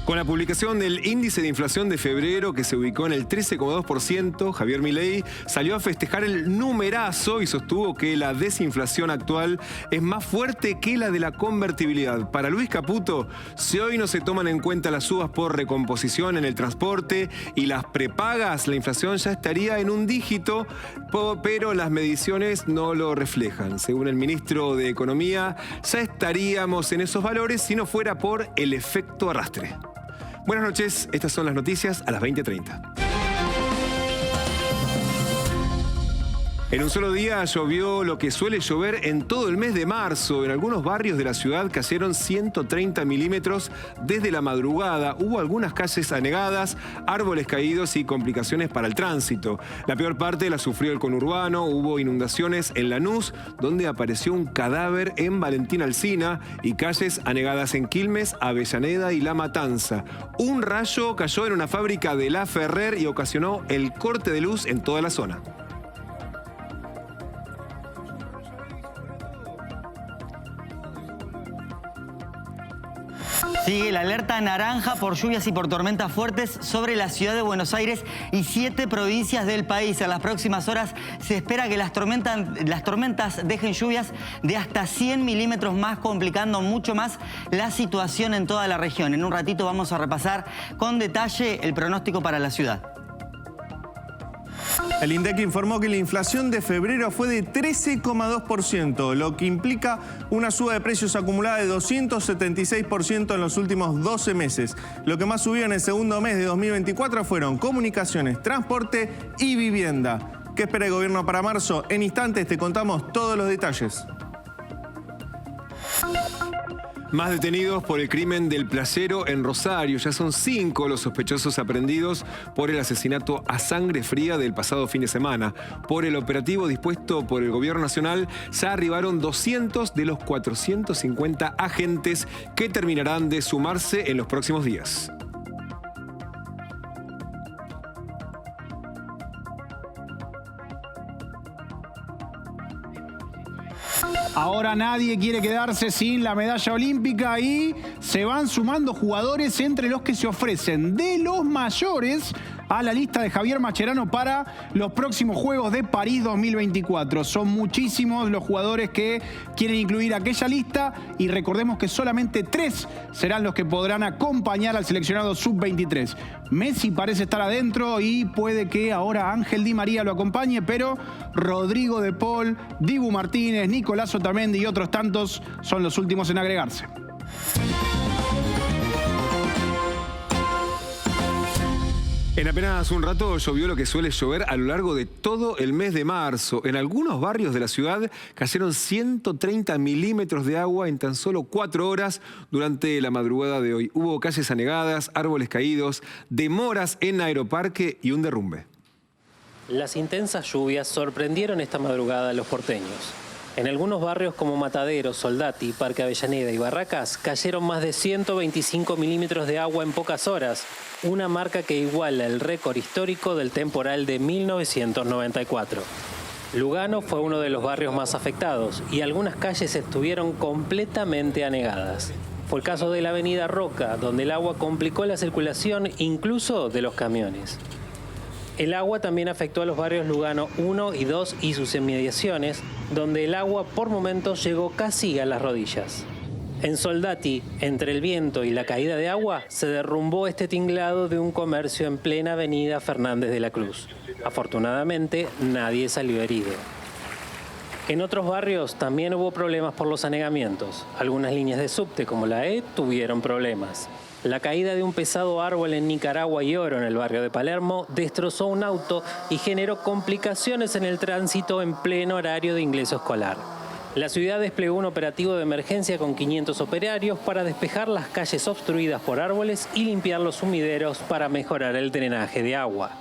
Con la publicación del índice de inflación de febrero, que se ubicó en el 13,2%, Javier Milei salió a festejar el numerazo y sostuvo que la desinflación actual es más fuerte que la de la convertibilidad. Para Luis Caputo, si hoy no se toman en cuenta las subas por recomposición en el transporte y las prepagas, la inflación ya estaría en un dígito, pero las mediciones no lo reflejan. Según el ministro de Economía, ya estaríamos en esos valores si no fuera por el efecto arrastre. Buenas noches, estas son las noticias a las 20:30. En un solo día llovió lo que suele llover en todo el mes de marzo. En algunos barrios de la ciudad cayeron 130 milímetros desde la madrugada. Hubo algunas calles anegadas, árboles caídos y complicaciones para el tránsito. La peor parte la sufrió el conurbano. Hubo inundaciones en Lanús, donde apareció un cadáver en Valentín Alsina, y calles anegadas en Quilmes, Avellaneda y La Matanza. Un rayo cayó en una fábrica de La Ferrer y ocasionó el corte de luz en toda la zona. Sigue la alerta naranja por lluvias y por tormentas fuertes sobre la ciudad de Buenos Aires y 7 provincias del país. En las próximas horas se espera que las tormentas dejen lluvias de hasta 100 milímetros más, complicando mucho más la situación en toda la región. En un ratito vamos a repasar con detalle el pronóstico para la ciudad. El INDEC informó que la inflación de febrero fue de 13,2%, lo que implica una suba de precios acumulada de 276% en los últimos 12 meses. Lo que más subió en el segundo mes de 2024 fueron comunicaciones, transporte y vivienda. ¿Qué espera el gobierno para marzo? En instantes te contamos todos los detalles. Más detenidos por el crimen del playero en Rosario. Ya son 5 los sospechosos aprehendidos por el asesinato a sangre fría del pasado fin de semana. Por el operativo dispuesto por el Gobierno Nacional, ya arribaron 200 de los 450 agentes que terminarán de sumarse en los próximos días. Ahora nadie quiere quedarse sin la medalla olímpica y se van sumando jugadores entre los que se ofrecen de los mayores a la lista de Javier Mascherano para los próximos Juegos de París 2024. Son muchísimos los jugadores que quieren incluir aquella lista y recordemos que solamente 3 serán los que podrán acompañar al seleccionado sub-23. Messi parece estar adentro y puede que ahora Ángel Di María lo acompañe, pero Rodrigo de Paul, Dibu Martínez, Nicolás Otamendi y otros tantos son los últimos en agregarse. En apenas un rato llovió lo que suele llover a lo largo de todo el mes de marzo. En algunos barrios de la ciudad cayeron 130 milímetros de agua en tan solo 4 horas durante la madrugada de hoy. Hubo calles anegadas, árboles caídos, demoras en Aeroparque y un derrumbe. Las intensas lluvias sorprendieron esta madrugada a los porteños. En algunos barrios como Mataderos, Soldati, Parque Avellaneda y Barracas cayeron más de 125 milímetros de agua en pocas horas, una marca que iguala el récord histórico del temporal de 1994. Lugano fue uno de los barrios más afectados y algunas calles estuvieron completamente anegadas. Fue el caso de la avenida Roca, donde el agua complicó la circulación incluso de los camiones. El agua también afectó a los barrios Lugano 1 y 2 y sus inmediaciones, donde el agua por momentos llegó casi a las rodillas. En Soldati, entre el viento y la caída de agua, se derrumbó este tinglado de un comercio en plena avenida Fernández de la Cruz. Afortunadamente, nadie salió herido. En otros barrios también hubo problemas por los anegamientos. Algunas líneas de subte, como la E, tuvieron problemas. La caída de un pesado árbol en Nicaragua y Oro, en el barrio de Palermo, destrozó un auto y generó complicaciones en el tránsito en pleno horario de ingreso escolar. La ciudad desplegó un operativo de emergencia con 500 operarios para despejar las calles obstruidas por árboles y limpiar los sumideros para mejorar el drenaje de agua.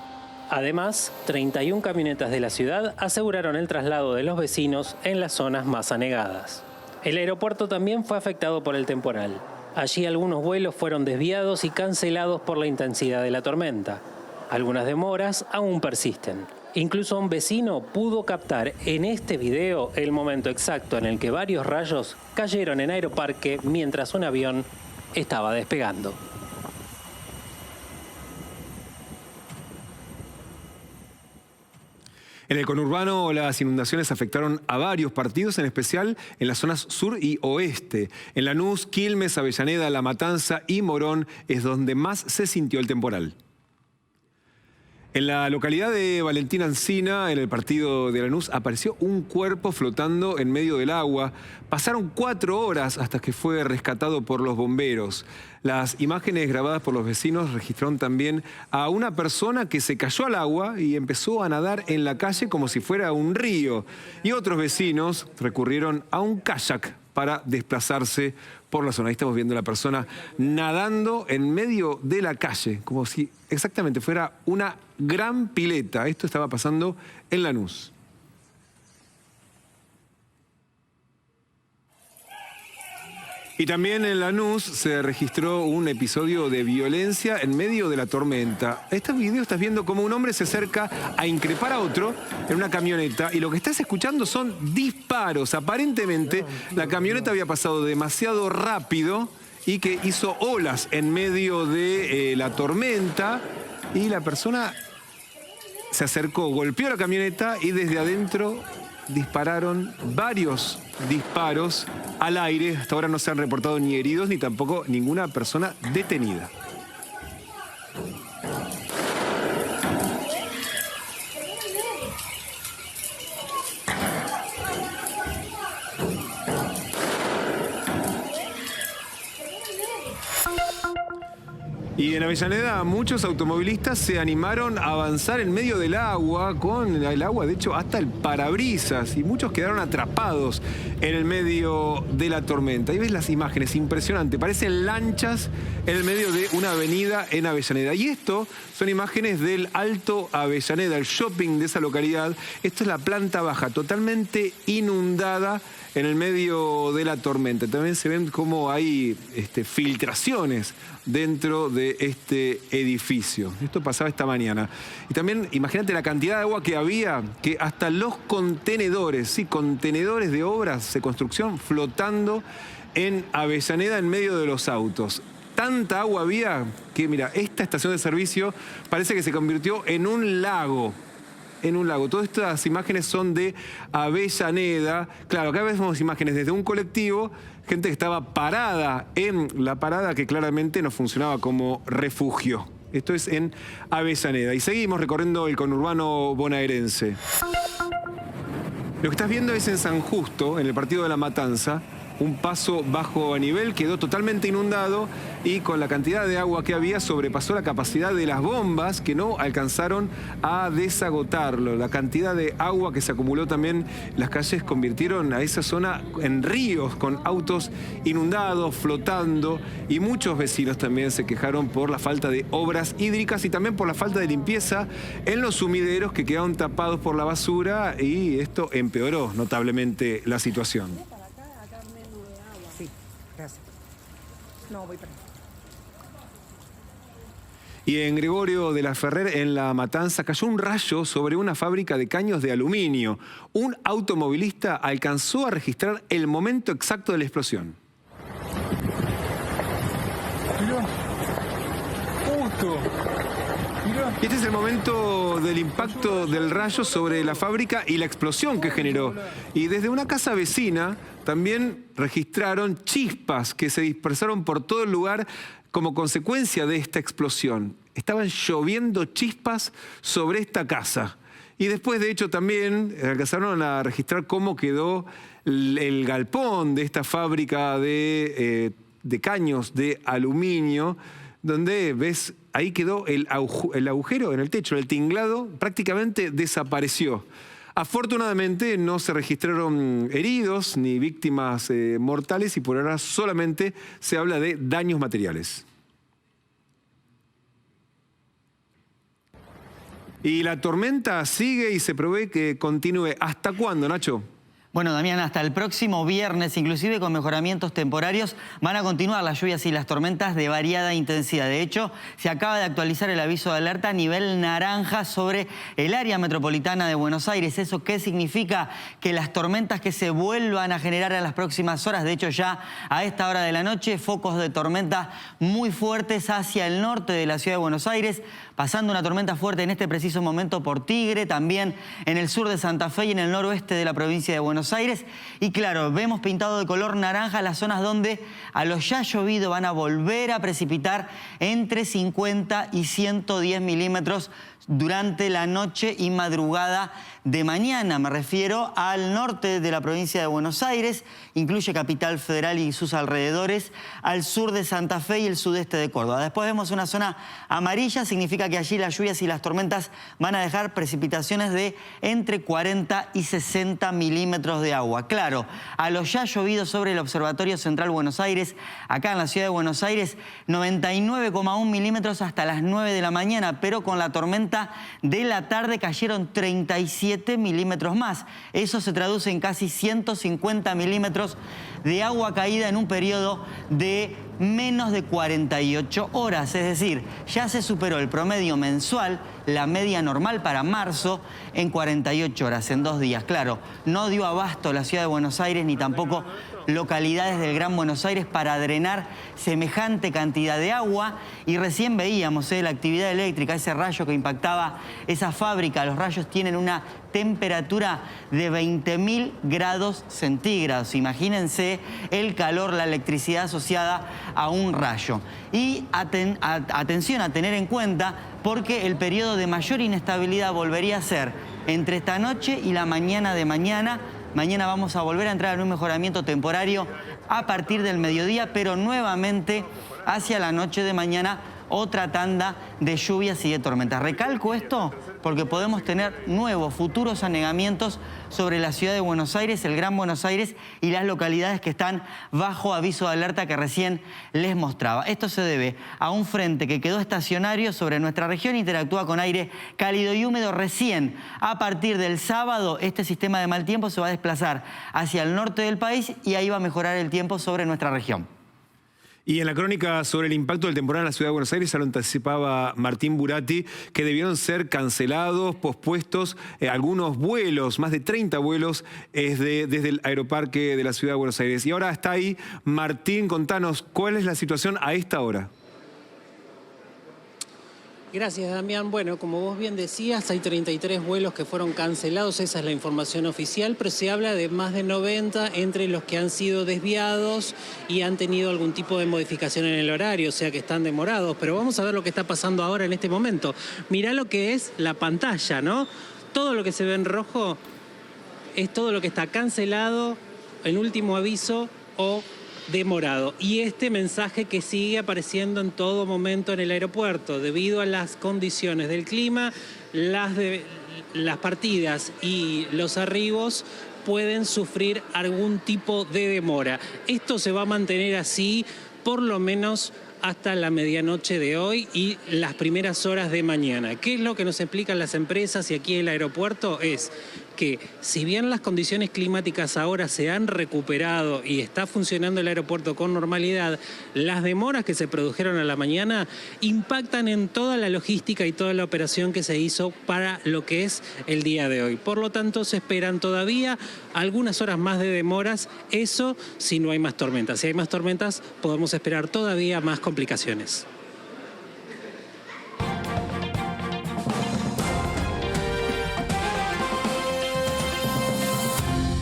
Además, 31 camionetas de la ciudad aseguraron el traslado de los vecinos en las zonas más anegadas. El aeropuerto también fue afectado por el temporal. Allí algunos vuelos fueron desviados y cancelados por la intensidad de la tormenta. Algunas demoras aún persisten. Incluso un vecino pudo captar en este video el momento exacto en el que varios rayos cayeron en Aeroparque mientras un avión estaba despegando. En el conurbano, las inundaciones afectaron a varios partidos, en especial en las zonas sur y oeste. En Lanús, Quilmes, Avellaneda, La Matanza y Morón es donde más se sintió el temporal. En la localidad de Valentín Alsina, en el partido de Lanús, apareció un cuerpo flotando en medio del agua. Pasaron 4 horas hasta que fue rescatado por los bomberos. Las imágenes grabadas por los vecinos registraron también a una persona que se cayó al agua y empezó a nadar en la calle como si fuera un río. Y otros vecinos recurrieron a un kayak para desplazarse por la zona. Ahí estamos viendo a la persona nadando en medio de la calle, como si exactamente fuera una gran pileta. Esto estaba pasando en Lanús. Y también en Lanús se registró un episodio de violencia en medio de la tormenta. Este video estás viendo cómo un hombre se acerca a increpar a otro en una camioneta y lo que estás escuchando son disparos. Aparentemente la camioneta había pasado demasiado rápido y que hizo olas en medio de la tormenta y la persona se acercó, golpeó la camioneta y desde adentro dispararon varios disparos al aire. Hasta ahora no se han reportado ni heridos ni tampoco ninguna persona detenida. Y en Avellaneda muchos automovilistas se animaron a avanzar en medio del agua, con el agua de hecho hasta el parabrisas, y muchos quedaron atrapados en el medio de la tormenta. Ahí ves las imágenes, impresionante, parecen lanchas en el medio de una avenida en Avellaneda. Y esto son imágenes del Alto Avellaneda, el shopping de esa localidad. Esto es la planta baja, totalmente inundada en el medio de la tormenta. También se ven como hay filtraciones dentro de este edificio. Esto pasaba esta mañana. Y también imagínate la cantidad de agua que había, que hasta los contenedores, sí, contenedores de obras de construcción flotando en Avellaneda en medio de los autos. Tanta agua había que, mira, esta estación de servicio parece que se convirtió en un lago. En un lago. Todas estas imágenes son de Avellaneda. Claro, acá vemos imágenes desde un colectivo, gente que estaba parada en la parada que claramente no funcionaba como refugio. Esto es en Avellaneda. Y seguimos recorriendo el conurbano bonaerense. Lo que estás viendo es en San Justo, en el partido de La Matanza. Un paso bajo a nivel quedó totalmente inundado y con la cantidad de agua que había sobrepasó la capacidad de las bombas que no alcanzaron a desagotarlo. La cantidad de agua que se acumuló también, las calles convirtieron a esa zona en ríos con autos inundados, flotando, y muchos vecinos también se quejaron por la falta de obras hídricas y también por la falta de limpieza en los sumideros que quedaron tapados por la basura, y esto empeoró notablemente la situación. Gracias. No, voy para allá. Y en Gregorio de la Ferrer, en La Matanza, cayó un rayo sobre una fábrica de caños de aluminio. Un automovilista alcanzó a registrar el momento exacto de la explosión. Mirá, justo. Y este es el momento del impacto del rayo sobre la fábrica y la explosión que generó. Y desde una casa vecina también registraron chispas que se dispersaron por todo el lugar como consecuencia de esta explosión. Estaban lloviendo chispas sobre esta casa. Y después, de hecho, también alcanzaron a registrar cómo quedó el galpón de esta fábrica de caños de aluminio, donde ves, ahí quedó el agujero en el techo, el tinglado prácticamente desapareció. Afortunadamente no se registraron heridos ni víctimas mortales y por ahora solamente se habla de daños materiales. Y la tormenta sigue y se prevé que continúe. ¿Hasta cuándo, Nacho? Bueno, Damián, hasta el próximo viernes, inclusive con mejoramientos temporarios, van a continuar las lluvias y las tormentas de variada intensidad. De hecho, se acaba de actualizar el aviso de alerta a nivel naranja sobre el área metropolitana de Buenos Aires. ¿Eso qué significa? Que las tormentas que se vuelvan a generar en las próximas horas, de hecho ya a esta hora de la noche, focos de tormenta muy fuertes hacia el norte de la ciudad de Buenos Aires, pasando una tormenta fuerte en este preciso momento por Tigre, también en el sur de Santa Fe y en el noroeste de la provincia de Buenos Aires. Y claro, vemos pintado de color naranja las zonas donde a lo ya llovido van a volver a precipitar entre 50 y 110 milímetros durante la noche y madrugada de mañana. Me refiero al norte de la provincia de Buenos Aires, incluye Capital Federal y sus alrededores, al sur de Santa Fe y el sudeste de Córdoba. Después vemos una zona amarilla, significa que allí las lluvias y las tormentas van a dejar precipitaciones de entre 40 y 60 milímetros de agua. Claro, a lo ya llovido sobre el Observatorio Central Buenos Aires, acá en la ciudad de Buenos Aires, 99,1 milímetros hasta las 9 de la mañana, pero con la tormenta de la tarde cayeron 37 milímetros más. Eso se traduce en casi 150 milímetros de agua caída en un periodo de menos de 48 horas. Es decir, ya se superó el promedio mensual, la media normal para marzo, en 48 horas, en 2 días. Claro, no dio abasto la ciudad de Buenos Aires ni tampoco localidades del Gran Buenos Aires para drenar semejante cantidad de agua. Y recién veíamos la actividad eléctrica, ese rayo que impactaba esa fábrica. Los rayos tienen una temperatura de 20.000 grados centígrados. Imagínense el calor, la electricidad asociada a un rayo. Y atención a tener en cuenta, porque el periodo de mayor inestabilidad volvería a ser entre esta noche y la mañana de mañana. Mañana vamos a volver a entrar en un mejoramiento temporario a partir del mediodía, pero nuevamente hacia la noche de mañana otra tanda de lluvias y de tormentas. Recalco esto porque podemos tener nuevos futuros anegamientos sobre la ciudad de Buenos Aires, el Gran Buenos Aires y las localidades que están bajo aviso de alerta que recién les mostraba. Esto se debe a un frente que quedó estacionario sobre nuestra región, interactúa con aire cálido y húmedo. Recién, a partir del sábado, este sistema de mal tiempo se va a desplazar hacia el norte del país y ahí va a mejorar el tiempo sobre nuestra región. Y en la crónica sobre el impacto del temporal en la ciudad de Buenos Aires, ya lo anticipaba Martín Burati, que debieron ser cancelados, pospuestos algunos vuelos, más de 30 vuelos desde el aeroparque de la ciudad de Buenos Aires. Y ahora está ahí Martín, contanos, ¿cuál es la situación a esta hora? Gracias, Damián. Bueno, como vos bien decías, hay 33 vuelos que fueron cancelados, esa es la información oficial, pero se habla de más de 90 entre los que han sido desviados y han tenido algún tipo de modificación en el horario, o sea que están demorados. Pero vamos a ver lo que está pasando ahora en este momento. Mirá lo que es la pantalla, ¿no? Todo lo que se ve en rojo es todo lo que está cancelado, en último aviso o demorado. Y este mensaje que sigue apareciendo en todo momento en el aeropuerto, debido a las condiciones del clima, las partidas y los arribos pueden sufrir algún tipo de demora. Esto se va a mantener así por lo menos hasta la medianoche de hoy y las primeras horas de mañana. ¿Qué es lo que nos explican las empresas y aquí el aeropuerto? Es que si bien las condiciones climáticas ahora se han recuperado y está funcionando el aeropuerto con normalidad, las demoras que se produjeron a la mañana impactan en toda la logística y toda la operación que se hizo para lo que es el día de hoy. Por lo tanto, se esperan todavía algunas horas más de demoras, eso si no hay más tormentas. Si hay más tormentas, podemos esperar todavía más complicaciones.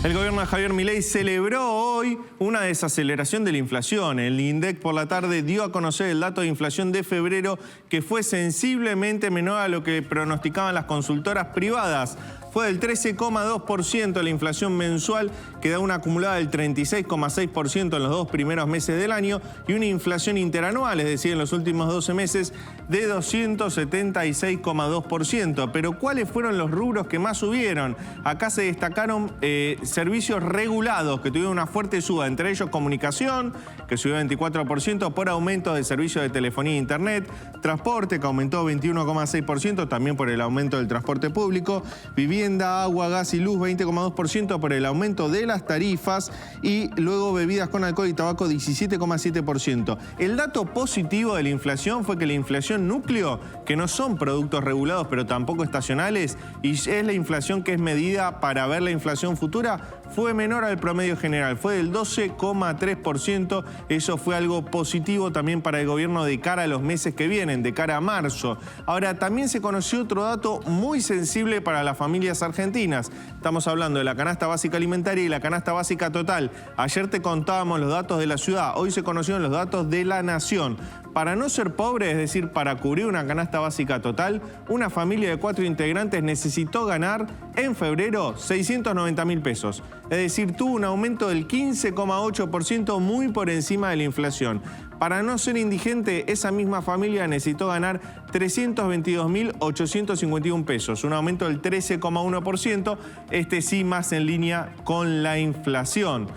El gobierno de Javier Milei celebró hoy una desaceleración de la inflación. El INDEC por la tarde dio a conocer el dato de inflación de febrero que fue sensiblemente menor a lo que pronosticaban las consultoras privadas. Fue del 13,2% la inflación mensual, que da una acumulada del 36,6% en los 2 primeros meses del año y una inflación interanual, es decir, en los últimos 12 meses, de 276,2%. Pero ¿cuáles fueron los rubros que más subieron? Acá se destacaron servicios regulados, que tuvieron una fuerte suba, entre ellos comunicación, que subió 24% por aumento de servicios de telefonía e internet, transporte, que aumentó 21,6%, también por el aumento del transporte público, vivienda, vivienda, agua, gas y luz 20,2% por el aumento de las tarifas y luego bebidas con alcohol y tabaco 17,7%. El dato positivo de la inflación fue que la inflación núcleo, que no son productos regulados pero tampoco estacionales, y es la inflación que es medida para ver la inflación futura, fue menor al promedio general, fue del 12,3%. Eso fue algo positivo también para el gobierno de cara a los meses que vienen, de cara a marzo. Ahora, también se conoció otro dato muy sensible para las familias argentinas. Estamos hablando de la canasta básica alimentaria y la canasta básica total. Ayer te contábamos los datos de la ciudad, hoy se conocieron los datos de la nación. Para no ser pobre, es decir, para cubrir una canasta básica total, una familia de 4 integrantes necesitó ganar en febrero 690.000 pesos. Es decir, tuvo un aumento del 15,8%, muy por encima de la inflación. Para no ser indigente, esa misma familia necesitó ganar 322.851 pesos, un aumento del 13,1%, este sí más en línea con la inflación.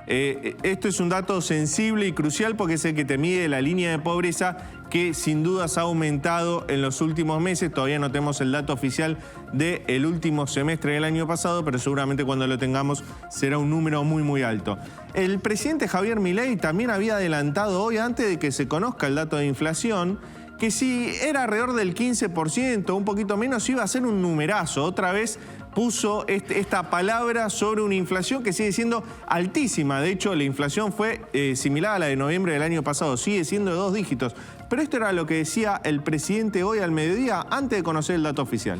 Esto es un dato sensible y crucial porque es el que te mide la línea de pobreza, que sin dudas ha aumentado en los últimos meses. Todavía no tenemos el dato oficial del último semestre del año pasado, pero seguramente cuando lo tengamos será un número muy, muy alto. El presidente Javier Milei también había adelantado hoy, antes de que se conozca el dato de inflación, que si era alrededor del 15%, un poquito menos, iba a ser un numerazo. Otra vez puso esta palabra sobre una inflación que sigue siendo altísima. De hecho, la inflación fue similar a la de noviembre del año pasado, sigue siendo de 2 dígitos. Pero esto era lo que decía el presidente hoy al mediodía, antes de conocer el dato oficial.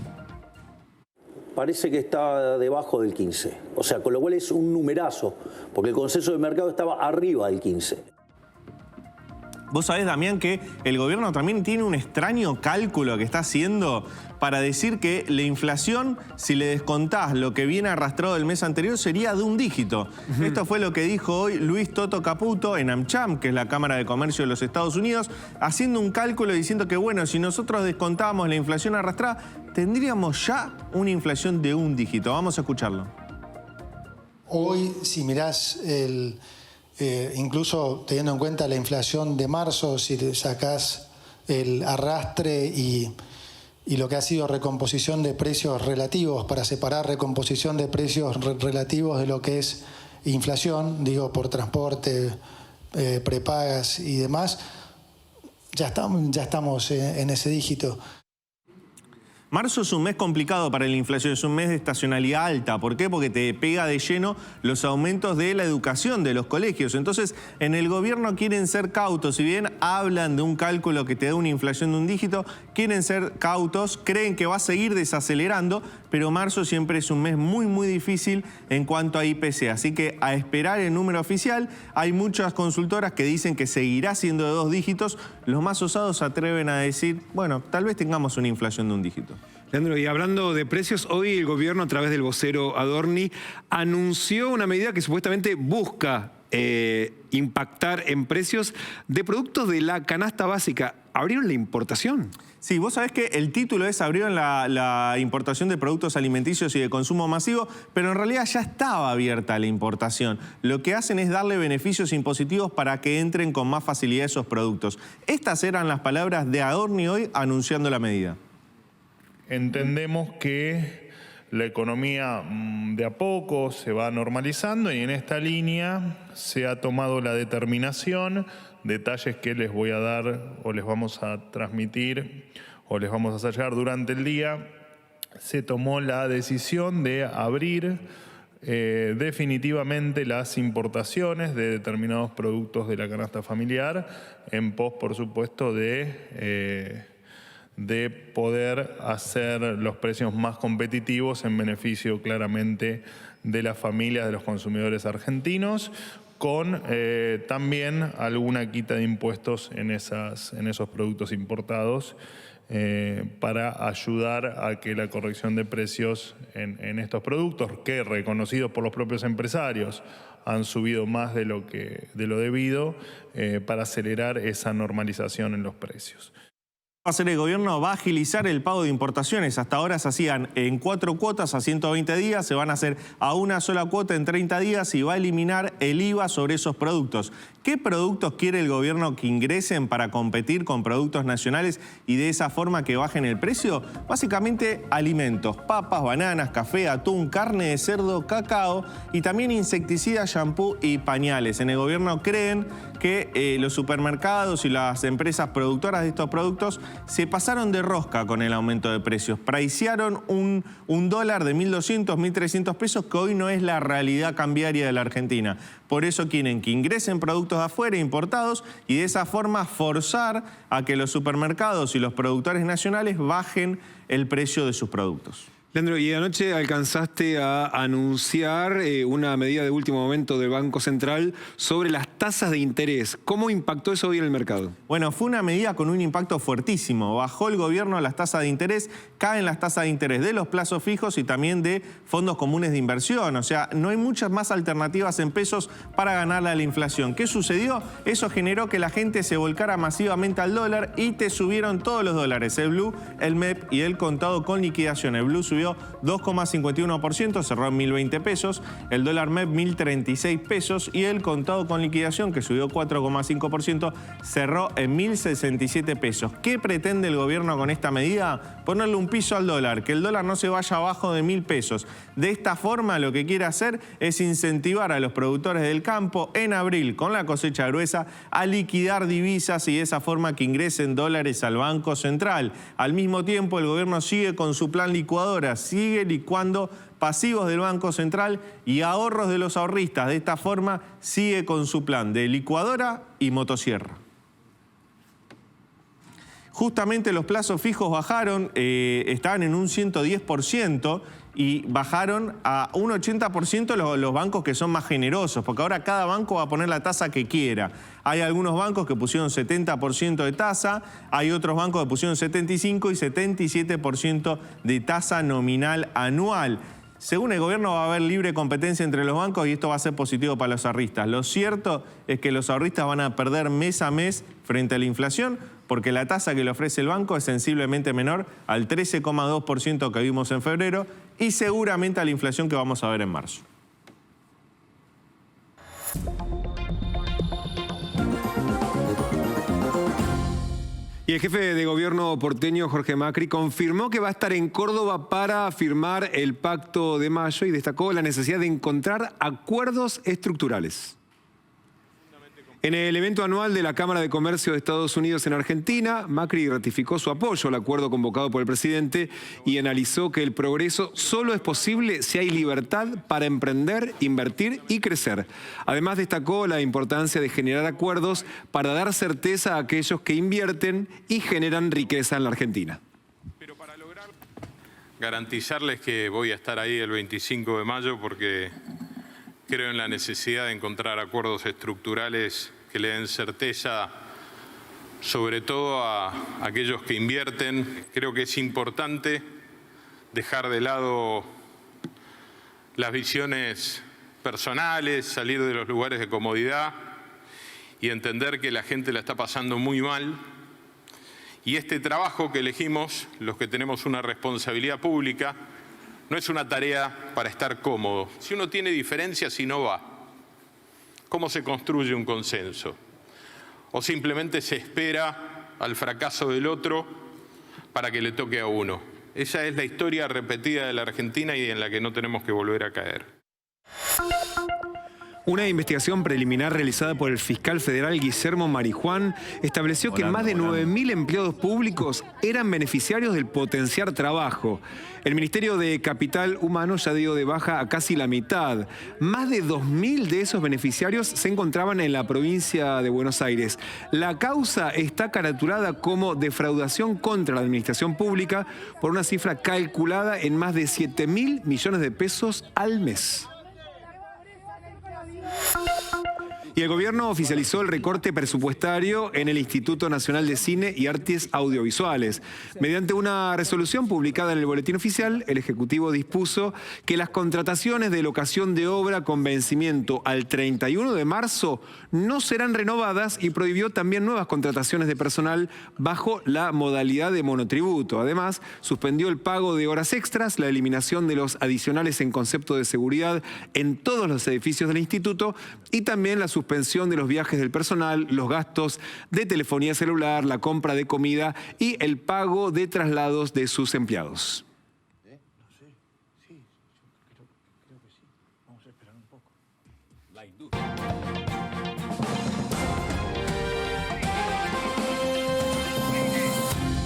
Parece que está debajo del 15, o sea, con lo cual es un numerazo, porque el consenso de mercado estaba arriba del 15. Vos sabés, Damián, que el gobierno también tiene un extraño cálculo que está haciendo para decir que la inflación, si le descontás lo que viene arrastrado del mes anterior, sería de un dígito. Esto fue lo que dijo hoy Luis Toto Caputo en AmCham, que es la Cámara de Comercio de los Estados Unidos, haciendo un cálculo diciendo que, bueno, si nosotros descontábamos la inflación arrastrada, tendríamos ya una inflación de un dígito. Vamos a escucharlo. Hoy, si mirás incluso teniendo en cuenta la inflación de marzo, si sacás el arrastre y lo que ha sido recomposición de precios relativos, para separar recomposición de precios relativos de lo que es inflación, digo, por transporte, prepagas y demás, ya estamos en ese dígito. Marzo es un mes complicado para la inflación, es un mes de estacionalidad alta. ¿Por qué? Porque te pega de lleno los aumentos de la educación de los colegios. Entonces, en el gobierno quieren ser cautos. Si bien hablan de un cálculo que te da una inflación de un dígito, quieren ser cautos, creen que va a seguir desacelerando, pero marzo siempre es un mes muy, muy difícil en cuanto a IPC. Así que a esperar el número oficial. Hay muchas consultoras que dicen que seguirá siendo de 2 dígitos. Los más osados se atreven a decir, bueno, tal vez tengamos una inflación de un dígito. Leandro, y hablando de precios, hoy el gobierno, a través del vocero Adorni, anunció una medida que supuestamente busca impactar en precios de productos de la canasta básica. ¿Abrieron la importación? Sí, vos sabés que el título es abrieron la importación de productos alimenticios y de consumo masivo, pero en realidad ya estaba abierta la importación. Lo que hacen es darle beneficios impositivos para que entren con más facilidad esos productos. Estas eran las palabras de Adorni hoy anunciando la medida. Entendemos que la economía de a poco se va normalizando y en esta línea se ha tomado la determinación, detalles que les voy a dar o les vamos a transmitir o les vamos a hacer llegar durante el día. Se tomó la decisión de abrir definitivamente las importaciones de determinados productos de la canasta familiar en pos, por supuesto, de poder hacer los precios más competitivos en beneficio claramente de las familias, de los consumidores argentinos, con también alguna quita de impuestos en esos productos importados para ayudar a que la corrección de precios en estos productos, que reconocidos por los propios empresarios han subido más de lo debido, para acelerar esa normalización en los precios. Va a hacer el gobierno, va a agilizar el pago de importaciones. Hasta ahora se hacían en 4 cuotas a 120 días, se van a hacer a una sola cuota en 30 días y va a eliminar el IVA sobre esos productos. ¿Qué productos quiere el gobierno que ingresen para competir con productos nacionales y de esa forma que bajen el precio? Básicamente alimentos, papas, bananas, café, atún, carne de cerdo, cacao y también insecticidas, shampoo y pañales. En el gobierno creen que los supermercados y las empresas productoras de estos productos se pasaron de rosca con el aumento de precios. Pricearon un dólar de 1.200, 1.300 pesos que hoy no es la realidad cambiaria de la Argentina. Por eso quieren que ingresen productos de afuera importados y de esa forma forzar a que los supermercados y los productores nacionales bajen el precio de sus productos. Leandro, y anoche alcanzaste a anunciar una medida de último momento del Banco Central sobre las tasas de interés. ¿Cómo impactó eso hoy en el mercado? Bueno, fue una medida con un impacto fuertísimo. Bajó el gobierno las tasas de interés, caen las tasas de interés de los plazos fijos y también de fondos comunes de inversión. O sea, no hay muchas más alternativas en pesos para ganarle a la inflación. ¿Qué sucedió? Eso generó que la gente se volcara masivamente al dólar y te subieron todos los dólares, el blue, el MEP y el contado con liquidación. El blue subió 2,51%, cerró en 1.020 pesos, el dólar MEP 1.036 pesos y el contado con liquidación, que subió 4,5%, cerró en 1.067 pesos. ¿Qué pretende el gobierno con esta medida? Ponerle un piso al dólar, que el dólar no se vaya abajo de 1.000 pesos. De esta forma lo que quiere hacer es incentivar a los productores del campo en abril, con la cosecha gruesa, a liquidar divisas y de esa forma que ingresen dólares al Banco Central. Al mismo tiempo el gobierno sigue con su plan licuadora, sigue licuando pasivos del Banco Central y ahorros de los ahorristas. De esta forma sigue con su plan de licuadora y motosierra. Justamente los plazos fijos bajaron, estaban en un 110% y bajaron a un 80% los bancos que son más generosos, porque ahora cada banco va a poner la tasa que quiera. Hay algunos bancos que pusieron 70% de tasa, hay otros bancos que pusieron 75% y 77% de tasa nominal anual. Según el gobierno va a haber libre competencia entre los bancos y esto va a ser positivo para los ahorristas. Lo cierto es que los ahorristas van a perder mes a mes frente a la inflación porque la tasa que le ofrece el banco es sensiblemente menor al 13,2% que vimos en febrero y seguramente a la inflación que vamos a ver en marzo. Y el jefe de gobierno porteño, Jorge Macri, confirmó que va a estar en Córdoba para firmar el Pacto de Mayo y destacó la necesidad de encontrar acuerdos estructurales. En el evento anual de la Cámara de Comercio de Estados Unidos en Argentina, Macri ratificó su apoyo al acuerdo convocado por el presidente y analizó que el progreso solo es posible si hay libertad para emprender, invertir y crecer. Además, destacó la importancia de generar acuerdos para dar certeza a aquellos que invierten y generan riqueza en la Argentina. Pero para lograr garantizarles que voy a estar ahí el 25 de mayo porque creo en la necesidad de encontrar acuerdos estructurales que le den certeza, sobre todo a aquellos que invierten. Creo que es importante dejar de lado las visiones personales, salir de los lugares de comodidad y entender que la gente la está pasando muy mal. Y este trabajo que elegimos, los que tenemos una responsabilidad pública, no es una tarea para estar cómodo. Si uno tiene diferencias y no va, ¿cómo se construye un consenso? ¿O simplemente se espera al fracaso del otro para que le toque a uno? Esa es la historia repetida de la Argentina y en la que no tenemos que volver a caer. Una investigación preliminar realizada por el fiscal federal Guillermo Marijuán estableció que más de 9.000 empleados públicos eran beneficiarios del potenciar trabajo. El Ministerio de Capital Humano ya dio de baja a casi la mitad. Más de 2.000 de esos beneficiarios se encontraban en la provincia de Buenos Aires. La causa está caratulada como defraudación contra la administración pública por una cifra calculada en más de 7.000 millones de pesos al mes. Y el gobierno oficializó el recorte presupuestario en el Instituto Nacional de Cine y Artes Audiovisuales. Mediante una resolución publicada en el Boletín Oficial, el Ejecutivo dispuso que las contrataciones de locación de obra con vencimiento al 31 de marzo no serán renovadas y prohibió también nuevas contrataciones de personal bajo la modalidad de monotributo. Además, suspendió el pago de horas extras, la eliminación de los adicionales en concepto de seguridad en todos los edificios del instituto y también la suspensión de los viajes del personal, los gastos de telefonía celular, la compra de comida y el pago de traslados de sus empleados.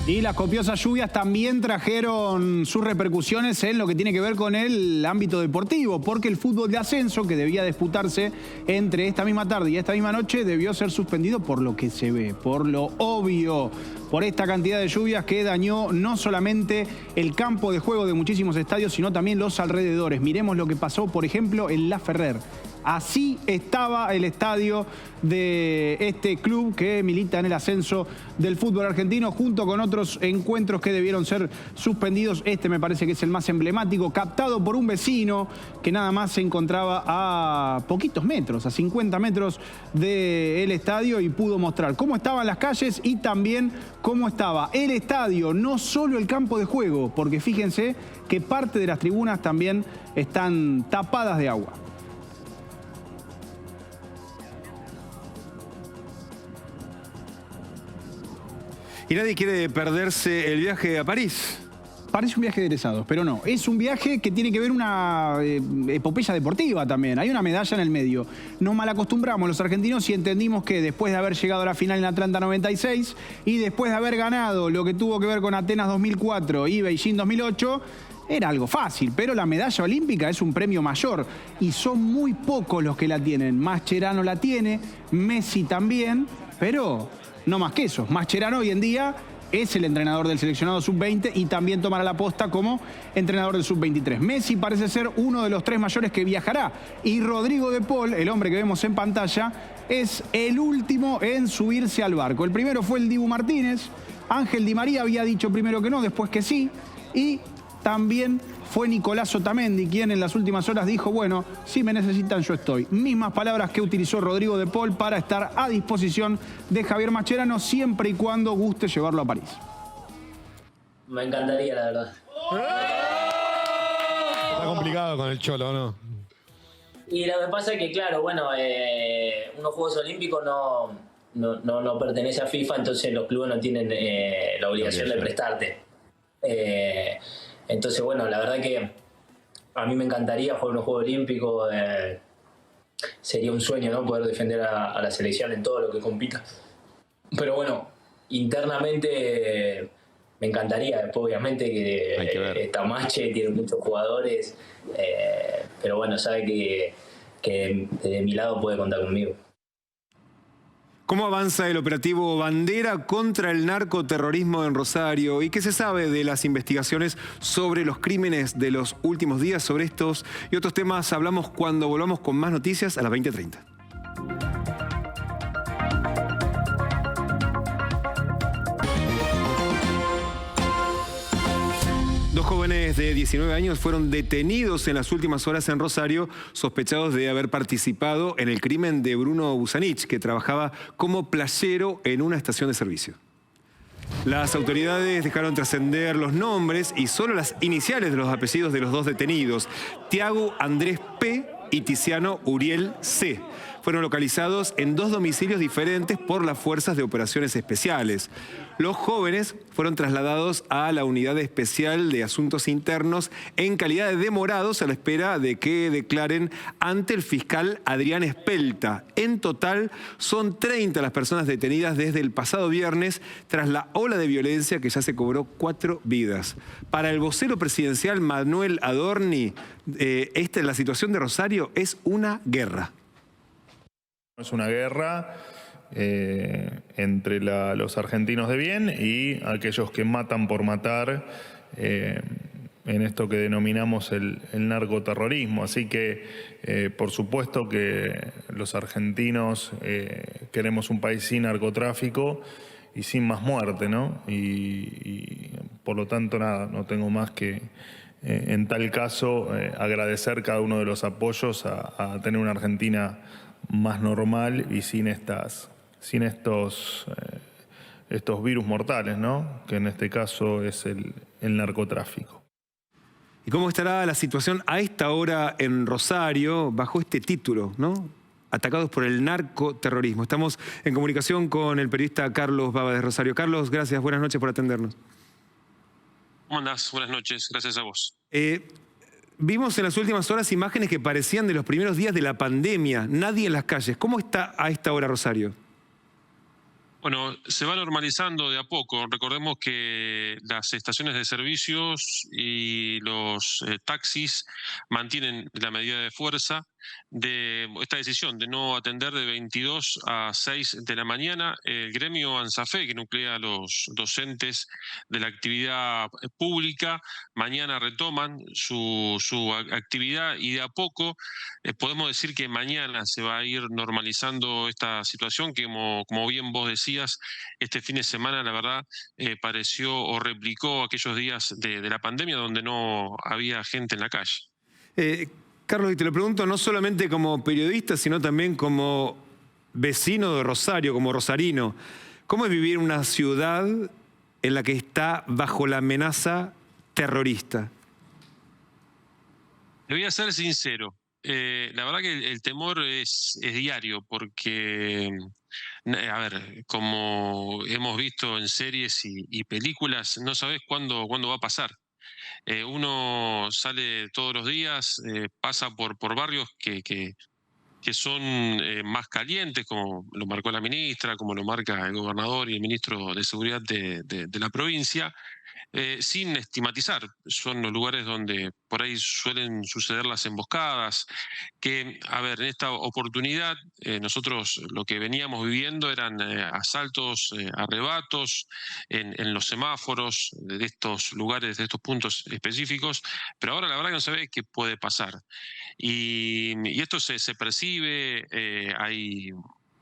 Y las copiosas lluvias también trajeron sus repercusiones en lo que tiene que ver con el ámbito deportivo, porque el fútbol de ascenso, que debía disputarse entre esta misma tarde y esta misma noche, debió ser suspendido por lo que se ve, por lo obvio, por esta cantidad de lluvias que dañó no solamente el campo de juego de muchísimos estadios, sino también los alrededores. Miremos lo que pasó, por ejemplo, en La Ferrer. Así estaba el estadio de este club que milita en el ascenso del fútbol argentino, junto con otros encuentros que debieron ser suspendidos. Este me parece que es el más emblemático, captado por un vecino que nada más se encontraba a poquitos metros, a 50 metros del estadio, y pudo mostrar cómo estaban las calles y también cómo estaba el estadio, no solo el campo de juego, porque fíjense que parte de las tribunas también están tapadas de agua. Y nadie quiere perderse el viaje a París. Parece un viaje de egresados, pero no. Es un viaje que tiene que ver una epopeya deportiva también. Hay una medalla en el medio. Nos malacostumbramos los argentinos y entendimos que después de haber llegado a la final en Atlanta 96 y después de haber ganado lo que tuvo que ver con Atenas 2004 y Beijing 2008, era algo fácil, pero la medalla olímpica es un premio mayor y son muy pocos los que la tienen. Mascherano la tiene, Messi también, pero no más que eso. Mascherano hoy en día es el entrenador del seleccionado sub-20 y también tomará la posta como entrenador del sub-23. Messi parece ser uno de los 3 mayores que viajará. Y Rodrigo de Paul, el hombre que vemos en pantalla, es el último en subirse al barco. El primero fue el Dibu Martínez. Ángel Di María había dicho primero que no, después que sí. Y también fue Nicolás Otamendi quien en las últimas horas dijo, bueno, si me necesitan yo estoy. Mismas palabras que utilizó Rodrigo de Paul para estar a disposición de Javier Mascherano siempre y cuando guste llevarlo a París. Me encantaría, la verdad. Está complicado con el Cholo, ¿no? Y lo que pasa es que, claro, bueno, unos Juegos Olímpicos no pertenece a FIFA, entonces los clubes no tienen la obligación de prestarte. Entonces, bueno, la verdad que a mí me encantaría jugar unos Juegos Olímpicos. Sería un sueño, ¿no? Poder defender a la selección en todo lo que compita. Pero bueno, internamente me encantaría. Después, obviamente, que está Mache, tiene muchos jugadores. Pero bueno, sabe que de mi lado puede contar conmigo. ¿Cómo avanza el operativo Bandera contra el narcoterrorismo en Rosario? ¿Y qué se sabe de las investigaciones sobre los crímenes de los últimos días? Sobre estos y otros temas hablamos cuando volvamos con más noticias a las 20:30. Dos jóvenes de 19 años fueron detenidos en las últimas horas en Rosario, sospechados de haber participado en el crimen de Bruno Busanich, que trabajaba como playero en una estación de servicio. Las autoridades dejaron trascender los nombres y solo las iniciales de los apellidos de los dos detenidos, Tiago Andrés P. y Tiziano Uriel C. Fueron localizados en 2 domicilios diferentes por las Fuerzas de Operaciones Especiales. Los jóvenes fueron trasladados a la Unidad Especial de Asuntos Internos en calidad de demorados a la espera de que declaren ante el fiscal Adrián Espelta. En total son 30 las personas detenidas desde el pasado viernes tras la ola de violencia que ya se cobró 4 vidas. Para el vocero presidencial Manuel Adorni, la situación de Rosario es una guerra. Es una guerra entre los argentinos de bien y aquellos que matan por matar en en esto que denominamos el narcoterrorismo. Así que, por supuesto que los argentinos queremos un país sin narcotráfico y sin más muerte, ¿no? Y por lo tanto, nada, no tengo más que, en tal caso, agradecer cada uno de los apoyos a tener una Argentina más normal y sin estos virus mortales, ¿no? Que en este caso es el narcotráfico. ¿Y cómo estará la situación a esta hora en Rosario bajo este título, ¿no? Atacados por el narcoterrorismo? Estamos en comunicación con el periodista Carlos Baba de Rosario. Carlos, gracias, buenas noches por atendernos. ¿Cómo andás? Buenas noches, gracias a vos. Vimos en las últimas horas imágenes que parecían de los primeros días de la pandemia, nadie en las calles. ¿Cómo está a esta hora Rosario? Bueno, se va normalizando de a poco. Recordemos que las estaciones de servicios y los taxis mantienen la medida de fuerza de esta decisión de no atender de 22 a 6 de la mañana. El gremio ANSAFE, que nuclea a los docentes de la actividad pública, mañana retoman su actividad y de a poco podemos decir que mañana se va a ir normalizando esta situación que, como bien vos decías, este fin de semana la verdad pareció o replicó aquellos días de la pandemia donde no había gente en la calle. Carlos, y te lo pregunto no solamente como periodista, sino también como vecino de Rosario, como rosarino. ¿Cómo es vivir en una ciudad en la que está bajo la amenaza terrorista? Le voy a ser sincero. La verdad que el temor es diario porque, a ver, como hemos visto en series y películas, no sabes cuándo va a pasar. Uno sale todos los días, pasa por barrios que son más calientes, como lo marcó la ministra, como lo marca el gobernador y el ministro de Seguridad de la provincia, sin estigmatizar. Son los lugares donde por ahí suelen suceder las emboscadas, que, a ver, en esta oportunidad nosotros lo que veníamos viviendo eran asaltos, arrebatos en los semáforos de estos lugares, de estos puntos específicos, pero ahora la verdad que no se ve qué puede pasar. Y esto se percibe, hay